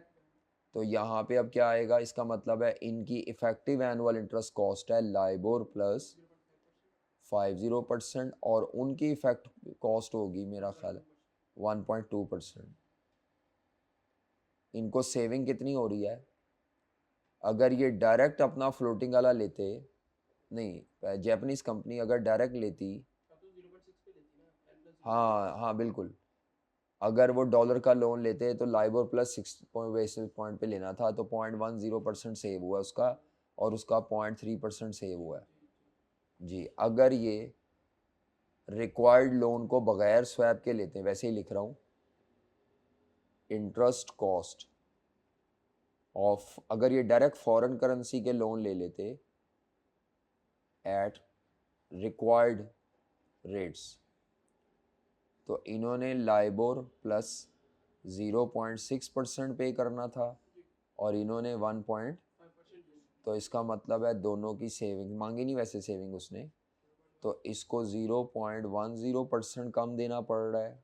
तो यहाँ पे अब क्या आएगा, इसका मतलब है इनकी इफेक्टिव एनुअल इंटरेस्ट कॉस्ट है लाइबोर प्लस 50%, और उनकी इफेक्ट कॉस्ट होगी मेरा ख्याल 1.2%। इनको सेविंग कितनी हो रही है, अगर ये डायरेक्ट अपना फ्लोटिंग वाला लेते, नहीं जैपनीज कंपनी अगर डायरेक्ट लेती, हाँ हाँ बिल्कुल, अगर वो डॉलर का लोन लेते तो लाइबोर प्लस 6 बेसिस पॉइंट पे लेना था, तो 0.10% सेव हुआ उसका, और उसका 0.3% सेव हुआ है जी। अगर ये रिक्वायर्ड लोन को बगैर स्वैप के लेते हैं, वैसे ही लिख रहा हूँ, इंटरेस्ट कॉस्ट ऑफ, अगर ये डायरेक्ट फॉरेन करेंसी के लोन ले लेते एट रिक्वायर्ड रेट्स, तो इन्होंने लाइबोर प्लस 0.6% पे करना था, और इन्होंने 1 तो इसका मतलब है दोनों की सेविंग मांगी नहीं, वैसे सेविंग उसने तो इसको 0.10% कम देना पड़ रहा है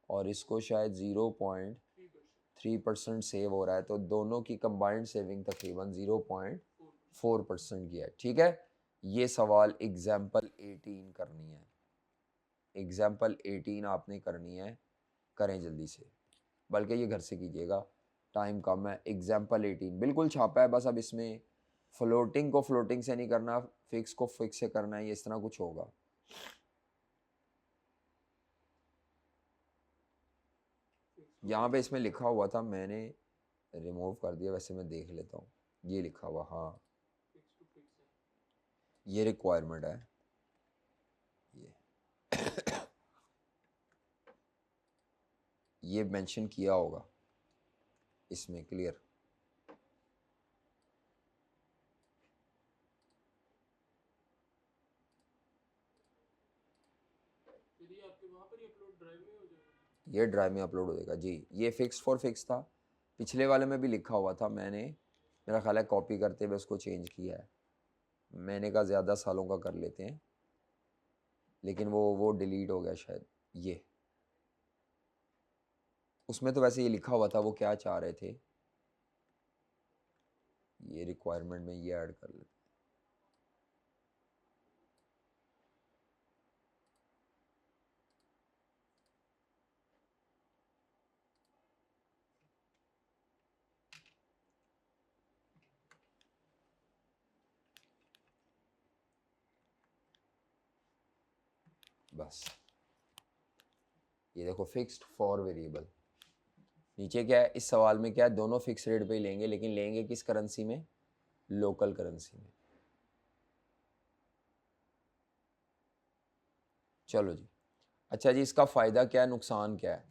और इसको शायद 0.3% सेव हो रहा है, तो दोनों की कंबाइंड सेविंग तकरीबन 0.4% की है। ठीक है, ये सवाल एग्जाम्पल 18 करनी है, एग्जाम्पल 18 आपने करनी है, करें जल्दी से, बल्कि ये घर से कीजिएगा, टाइम कम है। एग्जाम्पल 18 बिल्कुल छापा है, बस अब इसमें फ्लोटिंग को फ्लोटिंग से नहीं करना, फिक्स को फिक्स से करना है, ये इस तरह कुछ होगा। यहाँ पे इसमें लिखा हुआ था, मैंने रिमूव कर दिया, वैसे मैं देख लेता हूँ, ये लिखा हुआ, हाँ ये रिक्वायरमेंट है, ये मेंशन किया होगा इसमें, क्लियर। ये ड्राइव में अपलोड हो जाएगा जी। ये फिक्स फॉर फिक्स था, पिछले वाले में भी लिखा हुआ था, मैंने मेरा ख्याल है कॉपी करते हुए उसको चेंज किया है, मैंने कहा ज़्यादा सालों का कर लेते हैं, लेकिन वो डिलीट हो गया शायद। ये उसमें तो वैसे ये लिखा हुआ था वो क्या चाह रहे थे, ये रिक्वायरमेंट में ये ऐड कर लेते। बस ये देखो, फिक्स्ड फॉर वेरिएबल, नीचे क्या है, इस सवाल में क्या है, दोनों फिक्स रेट पे ही लेंगे, लेकिन लेंगे किस करेंसी में, लोकल करेंसी में। चलो जी, अच्छा जी, इसका फ़ायदा क्या है, नुकसान क्या है,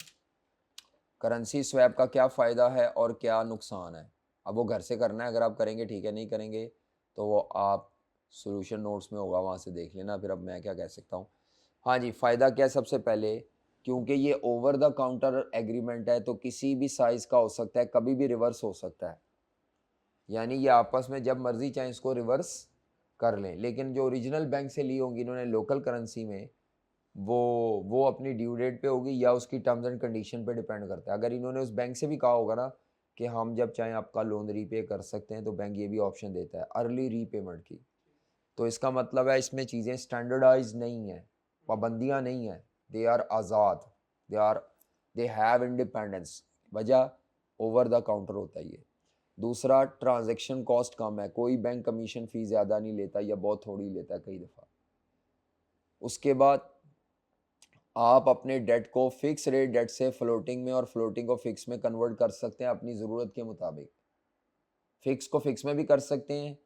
करेंसी स्वैप का क्या फ़ायदा है और क्या नुकसान है। अब वो घर से करना है, अगर आप करेंगे ठीक है, नहीं करेंगे तो वो आप सॉल्यूशन नोट्स में होगा, वहाँ से देख लेना, फिर अब मैं क्या कह सकता हूँ। हाँ जी, फ़ायदा क्या है, सबसे पहले क्योंकि ये ओवर द काउंटर एग्रीमेंट है, तो किसी भी साइज़ का हो सकता है, कभी भी रिवर्स हो सकता है, यानी ये आपस में जब मर्जी चाहे इसको रिवर्स कर लें। लेकिन जो ओरिजिनल बैंक से ली होंगी इन्होंने लोकल करेंसी में, वो अपनी ड्यू डेट पे होगी या उसकी टर्म्स एंड कंडीशन पे डिपेंड करता है। अगर इन्होंने उस बैंक से भी कहा होगा ना कि हम जब चाहें आपका लोन रीपे कर सकते हैं, तो बैंक ये भी ऑप्शन देता है अर्ली रीपेमेंट की। तो इसका मतलब है इसमें चीज़ें स्टैंडर्डाइज नहीं हैं, पाबंदियाँ नहीं हैं, दे आर आज़ाद, दे हैव इंडिपेंडेंस। वजह ओवर द काउंटर होता है ये। दूसरा, ट्रांजैक्शन कॉस्ट कम है, कोई बैंक कमीशन फ़ी ज़्यादा नहीं लेता या बहुत थोड़ी लेता है कई दफ़ा। उसके बाद आप अपने डेट को फिक्स रेट डेट से फ्लोटिंग में और फ्लोटिंग को फिक्स में कन्वर्ट कर सकते हैं अपनी ज़रूरत के मुताबिक। फिक्स को फिक्स में भी कर सकते हैं,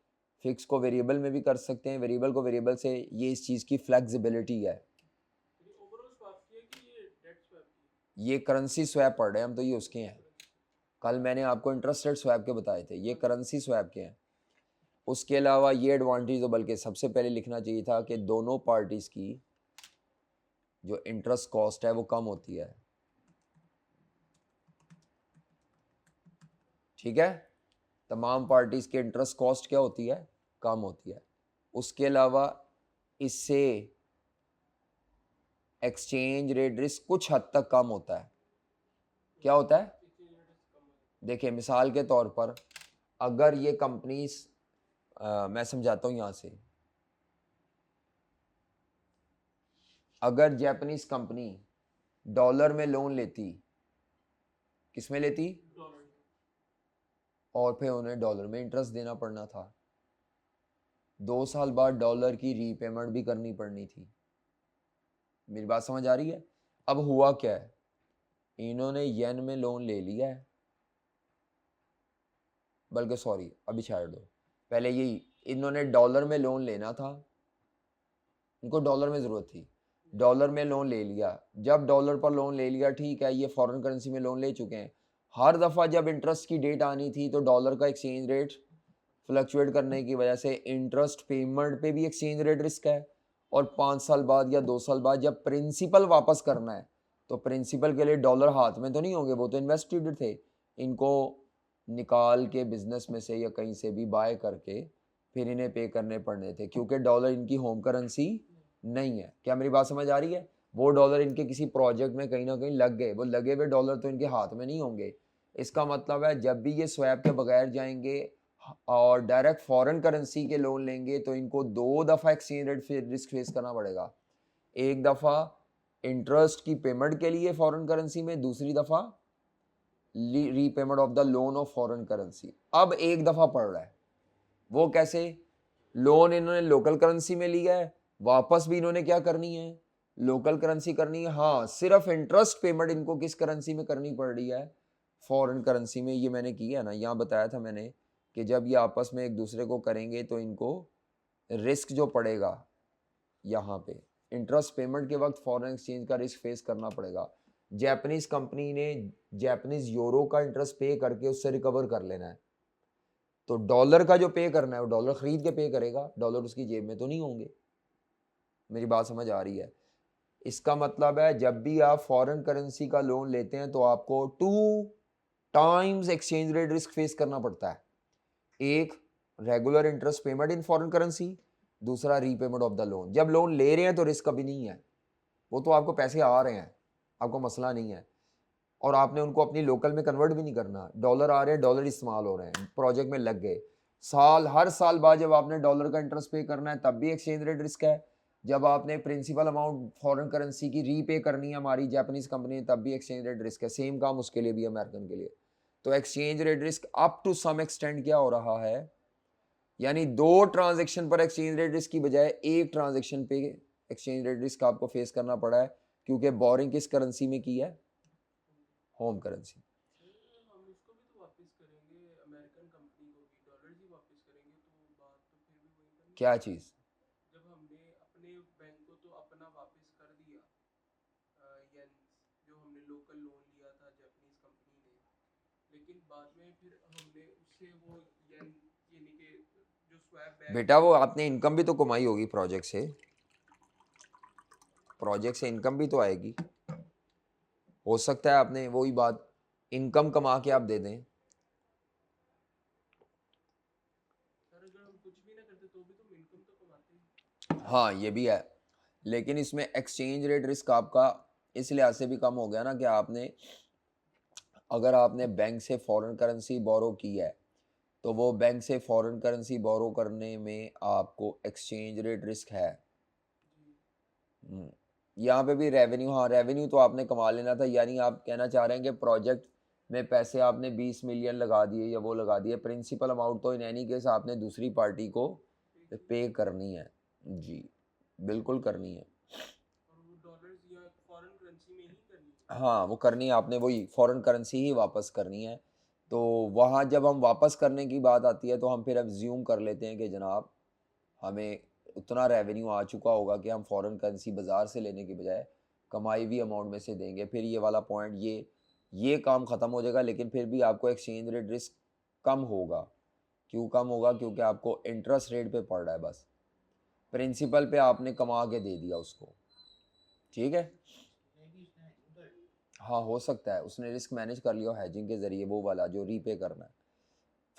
फिक्स को वेरिएबल में भी कर सकते हैं, वेरिएबल को वेरिएबल से, ये इस चीज़ की फ्लेक्सिबिलिटी है। ये करेंसी स्वैप पढ़ रहे हैं हम, तो ये उसके हैं, कल मैंने आपको इंटरेस्ट रेट स्वैप के बताए थे, ये करेंसी स्वैप के हैं। उसके अलावा ये एडवांटेज तो बल्कि सबसे पहले लिखना चाहिए था कि दोनों पार्टीज़ की जो इंटरेस्ट कॉस्ट है वो कम होती है। ठीक है, तमाम पार्टीज़ के इंटरेस्ट कॉस्ट क्या होती है, कम होती है। उसके अलावा इससे एक्सचेंज रेट रिस्क कुछ हद तक कम होता है। क्या होता है, देखिए मिसाल के तौर पर अगर ये कंपनीज, मैं समझाता हूँ यहाँ से, अगर जापानीज कंपनी डॉलर में लोन लेती, किस में लेती, और फिर उन्हें डॉलर में इंटरेस्ट देना पड़ना था, 2 साल बाद डॉलर की रीपेमेंट भी करनी पड़नी थी। मेरी बात समझ आ रही है। अब हुआ क्या है, इन्होंने येन में लोन ले लिया है, बल्कि सॉरी अभी छोड़ दो, पहले यही, इन्होंने डॉलर में लोन लेना था, इनको डॉलर में ज़रूरत थी, डॉलर में लोन ले लिया। जब डॉलर पर लोन ले लिया, ठीक है, ये फॉरेन करेंसी में लोन ले चुके हैं, हर दफ़ा जब इंटरेस्ट की डेट आनी थी तो डॉलर का एक्सचेंज रेट फ्लक्चुएट करने की वजह से इंटरेस्ट पेमेंट पे भी एक्सचेंज रेट रिस्क है। और 5 साल बाद या 2 साल बाद जब प्रिंसिपल वापस करना है, तो प्रिंसिपल के लिए डॉलर हाथ में तो नहीं होंगे, वो तो इन्वेस्टेड थे, इनको निकाल के बिजनेस में से या कहीं से भी बाय करके फिर इन्हें पे करने पड़ने थे, क्योंकि डॉलर इनकी होम करेंसी नहीं है। क्या मेरी बात समझ आ रही है? वो डॉलर इनके किसी प्रोजेक्ट में कहीं ना कहीं लग गए, वो लगे हुए डॉलर तो इनके हाथ में नहीं होंगे। इसका मतलब है जब भी ये स्वैप के बगैर जाएंगे और डायरेक्ट फॉरेन करेंसी के लोन लेंगे तो इनको 2 दफ़ा एक्सचेंज रेट रिस्क फेस करना पड़ेगा। एक दफ़ा इंटरेस्ट की पेमेंट के लिए फॉरेन करेंसी में, दूसरी दफ़ा repayment of the loan of foreign currency. अब एक दफ़ा पड़ रहा है, वो कैसे? लोन इन्होंने लोकल करेंसी में लिया है, वापस भी इन्होंने क्या करनी है? लोकल करेंसी करनी है। हाँ, सिर्फ इंटरेस्ट पेमेंट इनको किस करेंसी में करनी पड़ रही है? फॉरेन करेंसी में। ये मैंने किया ना, यहाँ बताया था मैंने कि जब ये आपस में एक दूसरे को करेंगे तो इनको रिस्क जो पड़ेगा यहाँ पे, इंटरेस्ट पेमेंट के वक्त फॉरेन एक्सचेंज का रिस्क फेस करना पड़ेगा। जैपनीज कंपनी ने जैपनीज यूरो का इंटरेस्ट पे करके उससे रिकवर कर लेना है, तो डॉलर का जो पे करना है वो डॉलर खरीद के पे करेगा, डॉलर उसकी जेब में तो नहीं होंगे। मेरी बात समझ आ रही है? इसका मतलब है जब भी आप फॉरेन करेंसी का लोन लेते हैं तो आपको 2 times exchange rate risk face करना पड़ता है। एक, regular interest payment in foreign currency, दूसरा रीपेमेंट ऑफ द लोन। जब लोन ले रहे हैं तो रिस्क कभी नहीं है, वो तो आपको पैसे आ रहे हैं, आपको मसला नहीं है, और आपने उनको अपनी लोकल में कन्वर्ट भी नहीं करना। डॉलर आ रहे हैं, डॉलर इस्तेमाल हो रहे हैं, प्रोजेक्ट में लग गए। हर साल बाद जब आपने डॉलर का इंटरेस्ट पे करना है तब भी एक्सचेंज रेट रिस्क है। जब आपने प्रिंसिपल अमाउंट फॉरेन करेंसी की रीपे करनी है हमारी जापानीज कंपनी तब भी एक्सचेंज रेट रिस्क है। सेम काम उसके लिए भी, अमेरिकन के लिए। तो exchange rate risk up to some extent क्या हो रहा है, यानी 2 ट्रांजेक्शन पर एक्सचेंज रेट रिस्क की बजाय एक ट्रांजेक्शन पे एक्सचेंज रेट रिस्क आपको फेस करना पड़ा है, क्योंकि बोरिंग किस करेंसी में की है? Home currency. हम उसको भी तो वापस करेंगे, अमेरिकन कंपनी को भी डॉलर ही वापस करेंगे, तो बात तो फिर भी वही बनी। क्या चीज? जब हमने अपने बैंक को तो अपना वापस कर दिया येन, जो हमने लोकल लोन लिया था जापानीज कंपनी ने, लेकिन बाद में फिर हमने उससे वो येन यानी कि जो स्वैप बैक बेटा वो आपने इनकम भी तो कमाई होगी प्रोजेक्ट से, प्रोजेक्ट से इनकम भी तो आएगी। हो सकता है आपने वही बात इनकम कमा के आप दे दें। सर अगर हम कुछ भी ना करते तो भी तो इनकम तो कमाते हैं। हाँ ये भी है, लेकिन इसमें एक्सचेंज रेट रिस्क आपका इस लिहाज से भी कम हो गया ना कि आपने, अगर आपने बैंक से फॉरेन करेंसी बोरो की है तो वो बैंक से फॉरेन करेंसी बोरो करने में आपको एक्सचेंज रेट रिस्क है। यहाँ पे भी रेवेन्यू, हाँ रेवेन्यू तो आपने कमा लेना था, यानी आप कहना चाह रहे हैं कि प्रोजेक्ट में पैसे आपने 20 मिलियन लगा दिए या वो लगा दिए, प्रिंसिपल अमाउंट तो इन एनी केस आपने दूसरी पार्टी को पे करनी है। जी बिल्कुल करनी है। और वो डॉलर्स या फॉरेन करेंसी में ही करनी है। हाँ वो करनी है आपने, वही फॉरेन करेंसी ही वापस करनी है। तो वहाँ जब हम वापस करने की बात आती है तो हम फिर अज्यूम कर लेते हैं कि जनाब हमें उतना रेवेन्यू आ चुका होगा कि हम फॉरेन करेंसी बाज़ार से लेने की बजाय कमाई हुई अमाउंट में से देंगे। फिर ये वाला पॉइंट, ये काम ख़त्म हो जाएगा, लेकिन फिर भी आपको एक्सचेंज रेट रिस्क कम होगा। क्यों कम होगा? क्योंकि आपको इंटरेस्ट रेट पे पड़ रहा है, बस प्रिंसिपल पे आपने कमा के दे दिया उसको। ठीक है, हाँ हो सकता है उसने रिस्क मैनेज कर लिया हैजिंग के ज़रिए, वो वाला जो रीपे करना है।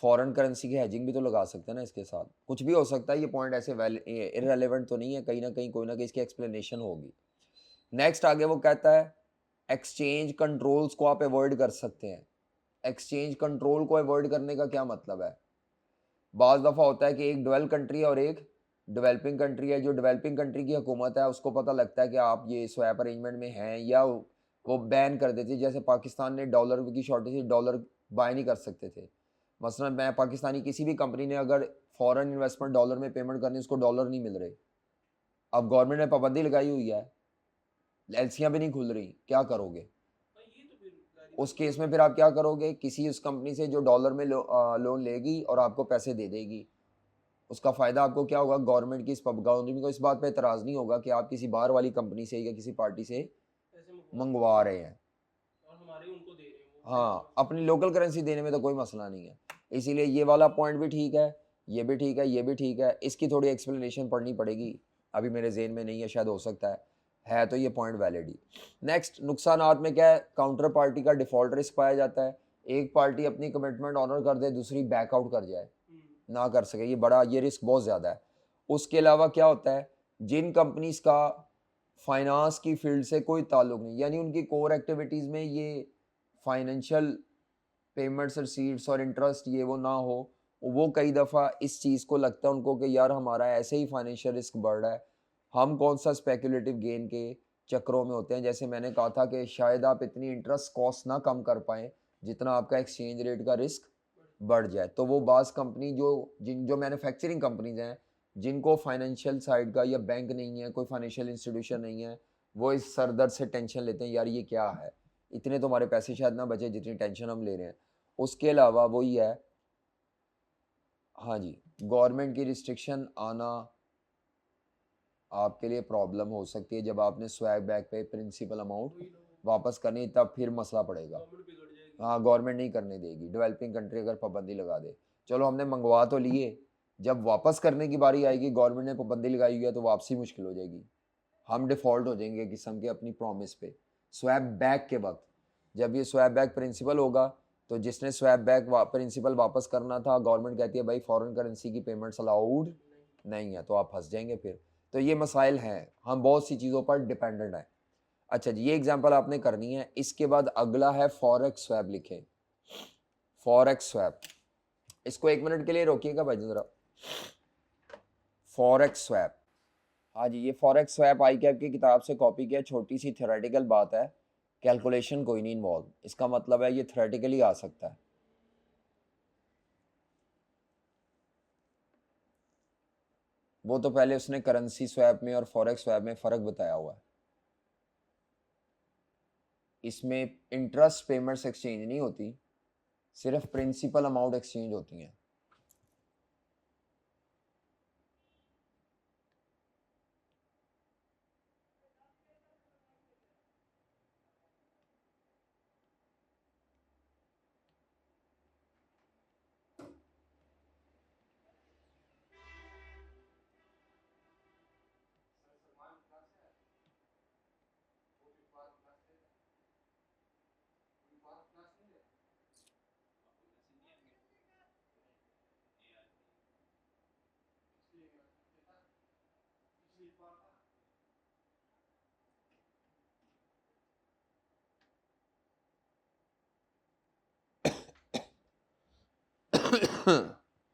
फॉरेन करेंसी की हैजिंग भी तो लगा सकते हैं ना, इसके साथ कुछ भी हो सकता है। ये पॉइंट ऐसे इररेलेवेंट तो नहीं है, कहीं ना कहीं कोई ना कहीं इसकी एक्सप्लेनेशन होगी। नेक्स्ट आगे वो कहता है एक्सचेंज कंट्रोल्स को आप अवॉइड कर सकते हैं। एक्सचेंज कंट्रोल को अवॉइड करने का क्या मतलब है? बाज़ दफ़ा होता है कि एक डेवलप कंट्री है और एक डेवलपिंग कंट्री है। जो डेवलपिंग कंट्री की हुकूमत है उसको पता लगता है कि आप ये स्वैप अरेंजमेंट में हैं, या वो बैन कर देती है। जैसे पाकिस्तान ने डॉलर की शॉर्टेज थी, डॉलर बाय नहीं कर सकते थे। मसलन मैं पाकिस्तानी किसी भी कंपनी ने अगर फॉरेन इन्वेस्टमेंट डॉलर में पेमेंट करनी, उसको डॉलर नहीं मिल रहे। अब गवर्नमेंट ने पाबंदी लगाई हुई है, एलसियां भी नहीं खुल रही, क्या करोगे? हाँ ये तो फिर जारी उस केस में फिर आप क्या करोगे? किसी उस कंपनी से जो डॉलर में लोन लेगी और आपको पैसे दे देगी, उसका फ़ायदा आपको क्या होगा? गवर्नमेंट की गवर्नमेंट को इस बात पे एतराज़ नहीं होगा कि आप किसी बाहर वाली कंपनी से या किसी पार्टी से पैसे मंगवा रहे हैं। और हमारे उनको दे रहे हैं वो हाँ, अपनी लोकल करेंसी देने में तो कोई मसला नहीं है। इसीलिए ये वाला पॉइंट भी ठीक है, ये भी ठीक है, ये भी ठीक है। इसकी थोड़ी एक्सप्लेनेशन पढ़नी पड़ेगी, अभी मेरे जेहन में नहीं है, शायद हो सकता है तो ये पॉइंट वैलिड ही। नेक्स्ट नुकसानात में क्या है? काउंटर पार्टी का डिफ़ॉल्ट रिस्क पाया जाता है। एक पार्टी अपनी कमिटमेंट ऑनर कर दे, दूसरी बैकआउट कर जाए। ना कर सके, ये रिस्क बहुत ज़्यादा है। उसके अलावा क्या होता है, जिन कंपनीज का फाइनेंस की फील्ड से कोई ताल्लुक नहीं, यानी उनकी कोर एक्टिविटीज़ में ये फाइनेंशियल पेमेंट्स, रिसीट्स और इंटरेस्ट ये वो ना हो, वो कई दफ़ा इस चीज़ को लगता है उनको कि यार हमारा ऐसे ही फाइनेंशियल रिस्क बढ़ रहा है, हम कौन सा स्पेकुलेटिव गेन के चक्करों में होते हैं। जैसे मैंने कहा था कि शायद आप इतनी इंटरेस्ट कॉस्ट ना कम कर पाएँ जितना आपका एक्सचेंज रेट का रिस्क बढ़ जाए। तो वो बाज़ कंपनी जो मैन्युफैक्चरिंग कंपनीज हैं, जिनको फाइनेंशियल साइड का या बैंक नहीं है, कोई फाइनेंशियल इंस्टीट्यूशन नहीं है, वो इस सर दर्द से टेंशन लेते हैं, यार ये क्या है, इतने तो हमारे पैसे शायद ना बचे जितनी टेंशन हम ले रहे हैं। उसके अलावा वही है, हाँ जी, गवर्नमेंट की रिस्ट्रिक्शन आना आपके लिए प्रॉब्लम हो सकती है। जब आपने स्वैग बैक पे प्रिंसिपल अमाउंट वही ना, वापस करनी, तब फिर मसला पड़ेगा। गवर्नमेंट बिगड़ जाएगी। हाँ, गवर्नमेंट नहीं करने देगी, डेवलपिंग कंट्री अगर पाबंदी लगा दे। चलो हमने मंगवा तो लिए, जब वापस करने की बारी आएगी, गवर्नमेंट ने पाबंदी लगाई हुई है, तो वापसी मुश्किल हो जाएगी, हम डिफ़ॉल्ट हो जाएंगे किस्म के अपनी प्रॉमिस पे। स्वैप बैक के वक्त, जब ये स्वैप बैक प्रिंसिपल होगा, तो जिसने स्वैप बैक प्रिंसिपल वापस करना था, गवर्नमेंट कहती है भाई फॉरेन करेंसी की पेमेंट्स अलाउड नहीं, नहीं है, तो आप फंस जाएंगे फिर। तो ये मसाइल हैं, हम बहुत सी चीज़ों पर डिपेंडेंट हैं। अच्छा जी, ये एग्जांपल आपने करनी है। इसके बाद अगला है फॉरेक्स स्वैप। लिखें फॉरेक्स स्वैप, इसको 1 मिनट के लिए रोकिएगा भाई जरा। फॉरेक्स स्वैप, हाँ जी, ये फॉरेक्स स्वैप आई कैप की किताब से कॉपी किया। छोटी सी थ्योरेटिकल बात है, कैलकुलेशन कोई नहीं इन्वॉल्व, इसका मतलब है ये थ्योरेटिकली आ सकता है। वो तो पहले उसने करेंसी स्वैप में और फॉरेक्स स्वैप में फ़र्क बताया हुआ है। इसमें इंटरेस्ट पेमेंट्स एक्सचेंज नहीं होती, सिर्फ प्रिंसिपल अमाउंट एक्सचेंज होती हैं।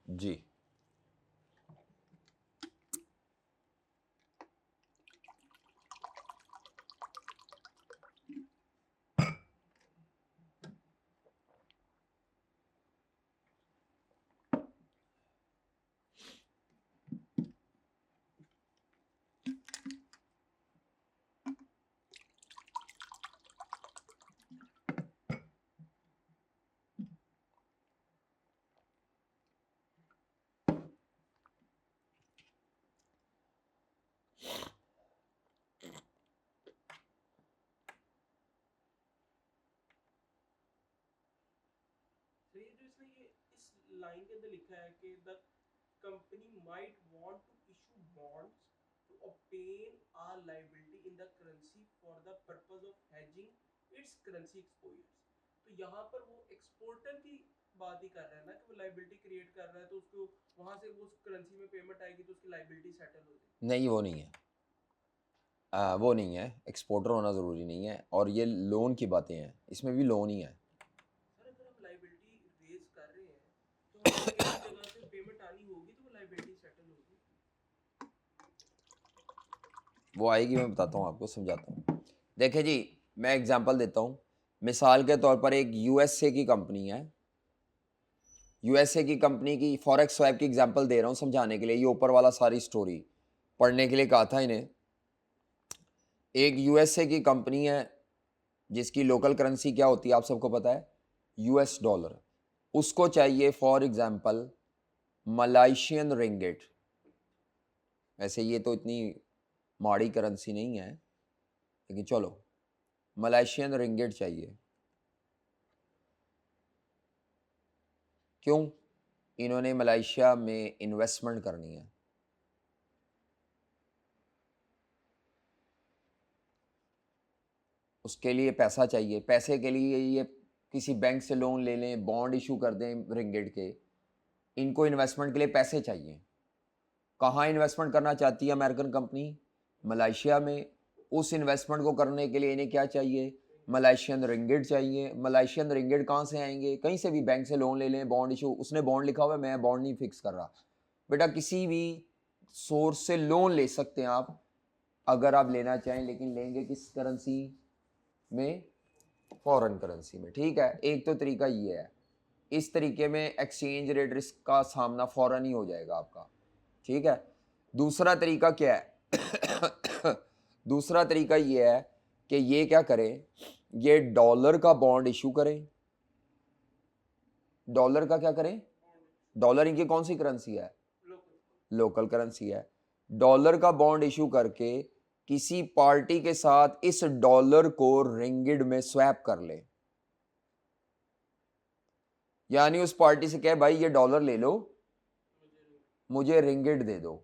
जी, तो ये जो इसने ये इस लाइन के अंदर लिखा है कि the company might want to issue bonds to obtain a liability in the currency for the purpose of hedging its currency exposures। तो यहाँ पर वो एक्सपोर्टर की बात ही कर रहा है ना, कि वो लाइबिलिटी क्रिएट कर रहा है, तो उसको वहां से वो उस करेंसी में पेमेंट आएगी तो उसकी लाइबिलिटी सेटल हो जाएगी। नहीं वो नहीं है, वो नहीं है, एक्सपोर्टर होना ज़रूरी नहीं है, और ये लोन की बातें हैं, इसमें भी लोन ही है। सर अगर हम लाइबिलिटी रेज कर रहे हैं तो हमें किसी जगह से पेमेंट आनी होगी, तो वो लाइबिलिटी सेटल होगी। वो आएगी, मैं बताता हूँ आपको, समझाता हूँ। देखिए जी, मैं एग्जांपल देता हूँ। मिसाल के तौर पर एक यूएसए की कंपनी है, यूएसए की कंपनी की फॉरेक्स स्वैप की एग्जांपल दे रहा हूँ समझाने के लिए। ये ऊपर वाला सारी स्टोरी पढ़ने के लिए कहा था इन्हें। एक यूएसए की कंपनी है जिसकी लोकल करेंसी क्या होती है आप सबको पता है, यूएस डॉलर। उसको चाहिए फॉर एग्जांपल मलाइशियन रिंगिट। वैसे ये तो इतनी माड़ी करेंसी नहीं है, लेकिन चलो मलाइशियन रिंगिट चाहिए। क्यों? इन्होंने मलाइशिया में इन्वेस्टमेंट करनी है। उसके लिए पैसा चाहिए, पैसे के लिए ये किसी बैंक से लोन ले लें, बॉन्ड इशू कर दें रिंगिट के, इनको इन्वेस्टमेंट के लिए पैसे चाहिए। कहाँ इन्वेस्टमेंट करना चाहती है अमेरिकन कंपनी? मलेशिया में। उस इन्वेस्टमेंट को करने के लिए इन्हें क्या चाहिए? मलेशियन रिंगिट चाहिए। मलेशियन रिंगिट कहाँ से आएंगे? कहीं से भी बैंक से लोन ले लें, बॉन्ड इशू, उसने बॉन्ड लिखा हुआ है, मैं बॉन्ड नहीं फिक्स कर रहा बेटा, किसी भी सोर्स से लोन ले सकते हैं आप अगर आप लेना चाहें, लेकिन लेंगे किस करेंसी में? फॉरेन करेंसी में। ठीक है, एक तो तरीका ये है। इस तरीके में एक्सचेंज रेट रिस्क का सामना फौरन ही हो जाएगा आपका। ठीक है, दूसरा तरीका क्या है? दूसरा तरीका ये है कि ये क्या करें, ये डॉलर का बॉन्ड इशू करें। डॉलर का क्या करें? डॉलर इनकी कौन सी करेंसी है? लोकल करेंसी है। डॉलर का बॉन्ड इशू करके किसी पार्टी के साथ इस डॉलर को रिंगिड में स्वैप कर ले। यानी उस पार्टी से कहे भाई ये डॉलर ले लो, मुझे रिंगिड दे दो,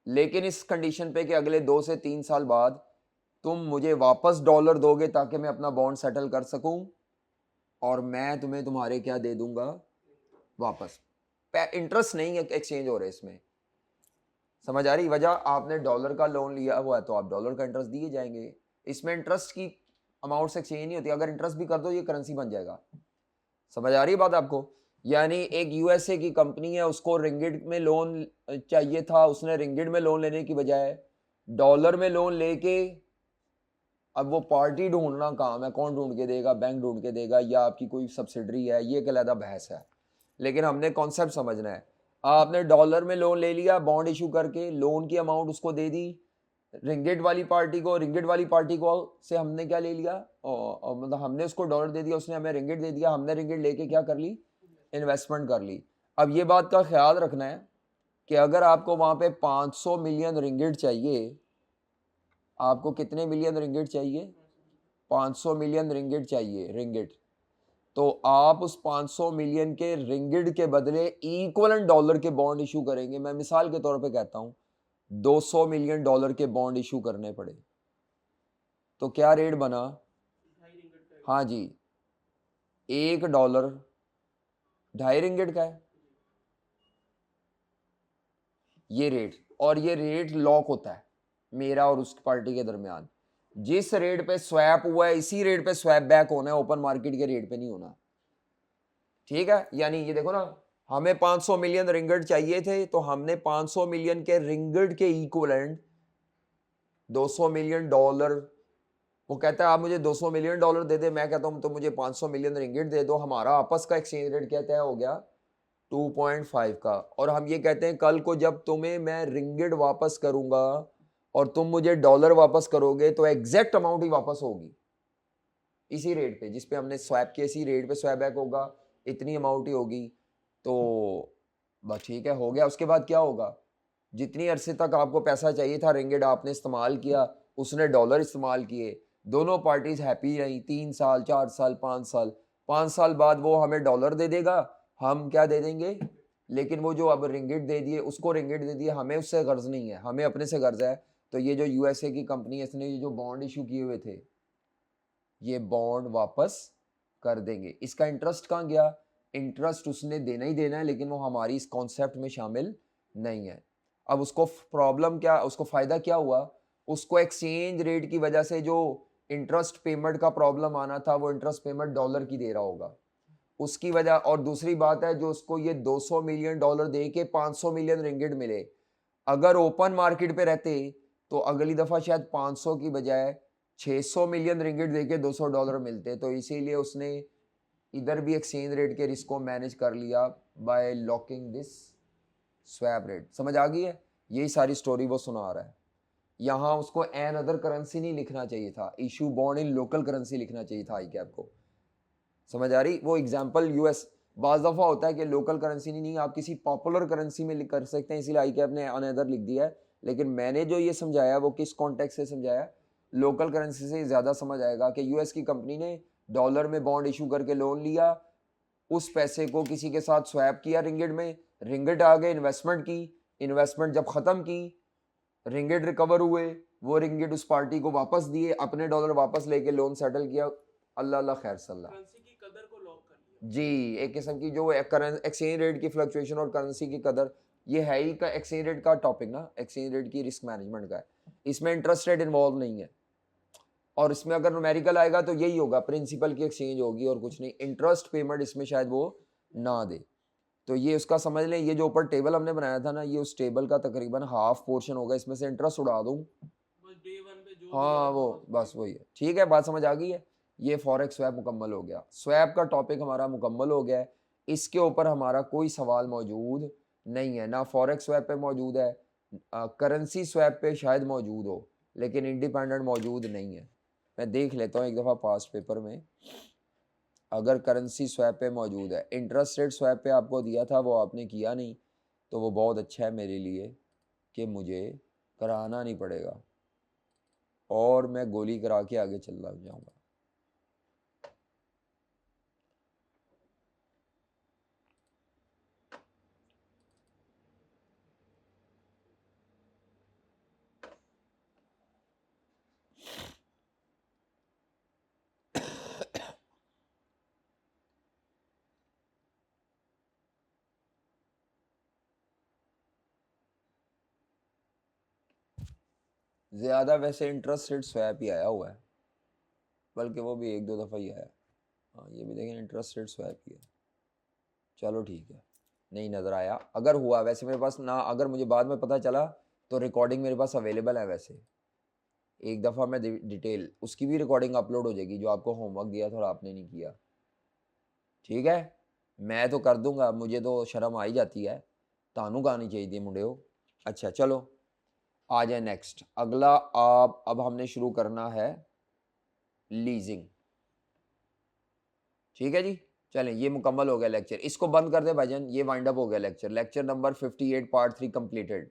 लेकिन इस कंडीशन पे कि अगले 2 से 3 साल बाद तुम मुझे वापस डॉलर दोगे ताकि मैं अपना बॉन्ड सेटल कर सकूं, और मैं तुम्हें तुम्हारे क्या दे दूंगा वापस। इंटरेस्ट नहीं है एक्सचेंज हो रहे इसमें। समझ आ रही वजह? आपने डॉलर का लोन लिया हुआ है तो आप डॉलर का इंटरेस्ट दिए जाएंगे। इसमें इंटरेस्ट की अमाउंट से एक्सचेंज नहीं होती। अगर इंटरेस्ट भी कर दो ये करेंसी बन जाएगा। समझ आ रही है बात आपको? यानी एक यूएसए की कंपनी है, उसको रिंगिड में लोन चाहिए था, उसने रिंगिड में लोन लेने की बजाय डॉलर में लोन लेके, अब वो पार्टी ढूंढना काम है, कौन ढूंढ के देगा? बैंक ढूंढ के देगा या आपकी कोई सब्सिडरी है? ये एक अलग बहस है, लेकिन हमने कॉन्सेप्ट समझना है। आपने डॉलर में लोन ले लिया, बॉन्ड इशू करके लोन की अमाउंट उसको दे दी रिंगिट वाली पार्टी को। रिंगिट वाली पार्टी को से हमने क्या ले लिया, और मतलब हमने उसको डॉलर दे दिया, उसने हमें रिंगिट दे दिया, हमने रिंगिट लेके क्या कर ली? इन्वेस्टमेंट कर ली। अब ये बात का ख्याल रखना है कि अगर आपको वहां पे 500 मिलियन रिंगिट चाहिए, आपको कितने मिलियन रिंगिट चाहिए? 500 मिलियन रिंगिट चाहिए, रिंगिट। तो आप उस 500 मिलियन के रिंगिट के बदले इक्वलेंट डॉलर के बॉन्ड इशू करेंगे। मैं मिसाल के तौर पे कहता हूं 200 मिलियन डॉलर के बॉन्ड इशू करने पड़े, तो क्या रेट बना? हाँ जी, $1 2.5 रिंगिट का है ये रेट, और ये रेट लॉक होता है मेरा और उस पार्टी के दरमियान। जिस रेट पे स्वैप हुआ है इसी रेट पे स्वैप बैक होना है, ओपन मार्केट के रेट पे नहीं होना। ठीक है, यानी ये देखो ना, हमें 500 मिलियन रिंगिट चाहिए थे, तो हमने 500 मिलियन के रिंगिट के इक्विवेलेंट 200 मिलियन डॉलर, वो कहता है आप मुझे 200 मिलियन डॉलर दे दे, मैं कहता हूं तो मुझे 500 मिलियन रिंगिट दे दो, हमारा आपस का एक्सचेंज रेट क्या तय हो गया? 2.5 का। और हम ये कहते हैं कल को जब तुम्हें मैं रिंगिट वापस करूंगा और तुम मुझे डॉलर वापस करोगे तो एग्जैक्ट अमाउंट ही वापस होगी इसी रेट पे जिस पे हमने स्वैप किया, इसी रेट पे स्वैप बैक होगा, इतनी अमाउंट ही होगी। तो बस ठीक है, हो गया। उसके बाद क्या होगा? जितनी अरसे तक आपको पैसा चाहिए था रिंगिट आपने इस्तेमाल किया, उसने डॉलर इस्तेमाल किए, दोनों पार्टीज हैप्पी रही। 3 साल, 4 साल, 5 साल, 5 साल बाद वो हमें डॉलर दे देगा, हम क्या दे देंगे? लेकिन वो जो अब रिंगिट दे दिए, उसको रिंगिट दे दिए, हमें उससे गर्ज नहीं है, हमें अपने से गर्ज है। तो ये जो यूएसए की कंपनी है, इसने ये जो बॉन्ड इशू किए हुए थे, ये बॉन्ड वापस कर देंगे। इसका इंटरेस्ट कहाँ गया? इंटरेस्ट उसने देना ही देना है, लेकिन वो हमारी इस कॉन्सेप्ट में शामिल नहीं है। अब उसको प्रॉब्लम क्या, उसको फायदा क्या हुआ? उसको एक्सचेंज रेट की वजह से जो इंटरेस्ट पेमेंट का प्रॉब्लम आना था, वो इंटरेस्ट पेमेंट डॉलर की दे रहा होगा उसकी वजह। और दूसरी बात है, जो उसको ये 200 मिलियन डॉलर दे के 500 मिलियन रिंगिट मिले, अगर ओपन मार्केट पे रहते तो अगली दफा शायद 500 की बजाय 600 मिलियन रिंगिट देके $200 मिलते। तो इसीलिए उसने इधर भी एक्सचेंज रेट के रिस्क को मैनेज कर लिया by locking this swap rate. समझ आ गई है? यही सारी स्टोरी वो सुना रहा है। यहाँ उसको एन अदर करेंसी नहीं लिखना चाहिए था, issue bond in local currency लिखना चाहिए था आई कैप को। समझ आ रही? वो एग्जाम्पल यूएस, बाज दफा होता है कि लोकल करेंसी नहीं, आप किसी पॉपुलर करेंसी में कर सकते हैं, इसीलिए आई कैप ने अनदर लिख दिया है। लेकिन मैंने जो ये समझाया वो किस कॉन्टेक्स्ट से समझाया, लोकल करेंसी से ज़्यादा समझ आएगा कि यूएस की कंपनी ने डॉलर में बॉन्ड इशू करके लोन लिया, उस पैसे को किसी के साथ स्वैप किया रिंगिट में, रिंगिट आ गए, इन्वेस्टमेंट की, इन्वेस्टमेंट जब ख़त्म की, रिंगिट रिकवर हुए, वो रिंगिट उस पार्टी को वापस दिए, अपने डॉलर वापस लेके लोन सेटल किया। अल्लाह अल्लाह खैर सल्ला। करेंसी की कदर को लॉक कर लिया। जी, एक किस्म की जो एक्सचेंज रेट की फ्लक्चुएशन और करेंसी की कदर, ये है ही का एक्सचेंज रेट का टॉपिक ना, एक्सचेंज रेट की रिस्क मैनेजमेंट का है। इसमें इंटरेस्ट रेट इन्वॉल्व नहीं है, और इसमें अगर न्यूमेरिकल आएगा तो यही होगा, प्रिंसिपल की एक्सचेंज होगी और कुछ नहीं। इंटरेस्ट पेमेंट इसमें शायद वो ना दे। तो ये उसका समझ लें, ये जो ऊपर टेबल हमने बनाया था ना, ये उस टेबल का तकरीबन हाफ पोर्शन होगा, इसमें से इंटरेस्ट उड़ा दूं। बस डे वन पे जो भी हाँ आया वो था बस बस वही। वही है। ठीक है, बात समझ आ गई है। ये फॉरेक्स स्वैप मुकम्मल हो गया, स्वैप का टॉपिक हमारा मुकम्मल हो गया है। इसके ऊपर हमारा कोई सवाल मौजूद नहीं है, ना फॉरेक्स स्वैप पे मौजूद है, करेंसी स्वैप पे शायद मौजूद हो, लेकिन इंडिपेंडेंट मौजूद नहीं है। मैं देख लेता हूँ एक दफ़ा पास्ट पेपर में, अगर करेंसी स्वैप पे मौजूद है। इंटरेस्ट रेट स्वैप पे आपको दिया था, वो आपने किया नहीं, तो वो बहुत अच्छा है मेरे लिए कि मुझे कराना नहीं पड़ेगा और मैं गोली करा के आगे चल जाऊंगा। ज़्यादा वैसे इंटरेस्ट रेट स्वैप ही आया हुआ है, बल्कि वो भी एक दो दफ़ा ही आया। हाँ ये भी देखें, इंटरेस्ट रेट स्वैप ही है। चलो ठीक है, नहीं नज़र आया। अगर हुआ, वैसे मेरे पास ना, अगर मुझे बाद में पता चला तो रिकॉर्डिंग मेरे पास अवेलेबल है। वैसे एक दफ़ा मैं डिटेल उसकी भी रिकॉर्डिंग अपलोड हो जाएगी, जो आपको होमवर्क दिया था और आपने नहीं किया। ठीक है, मैं तो कर दूंगा, मुझे तो शर्म आ ही जाती है, तानू कहानी चाहिए मुंडे हो। अच्छा चलो आ जाए नेक्स्ट, अगला। आप अब हमने शुरू करना है लीजिंग। ठीक है जी, चलें, ये मुकम्मल हो गया लेक्चर, इसको बंद कर दे भाईजान, ये वाइंड अप हो गया lecture. Lecture number 58 part 3 completed.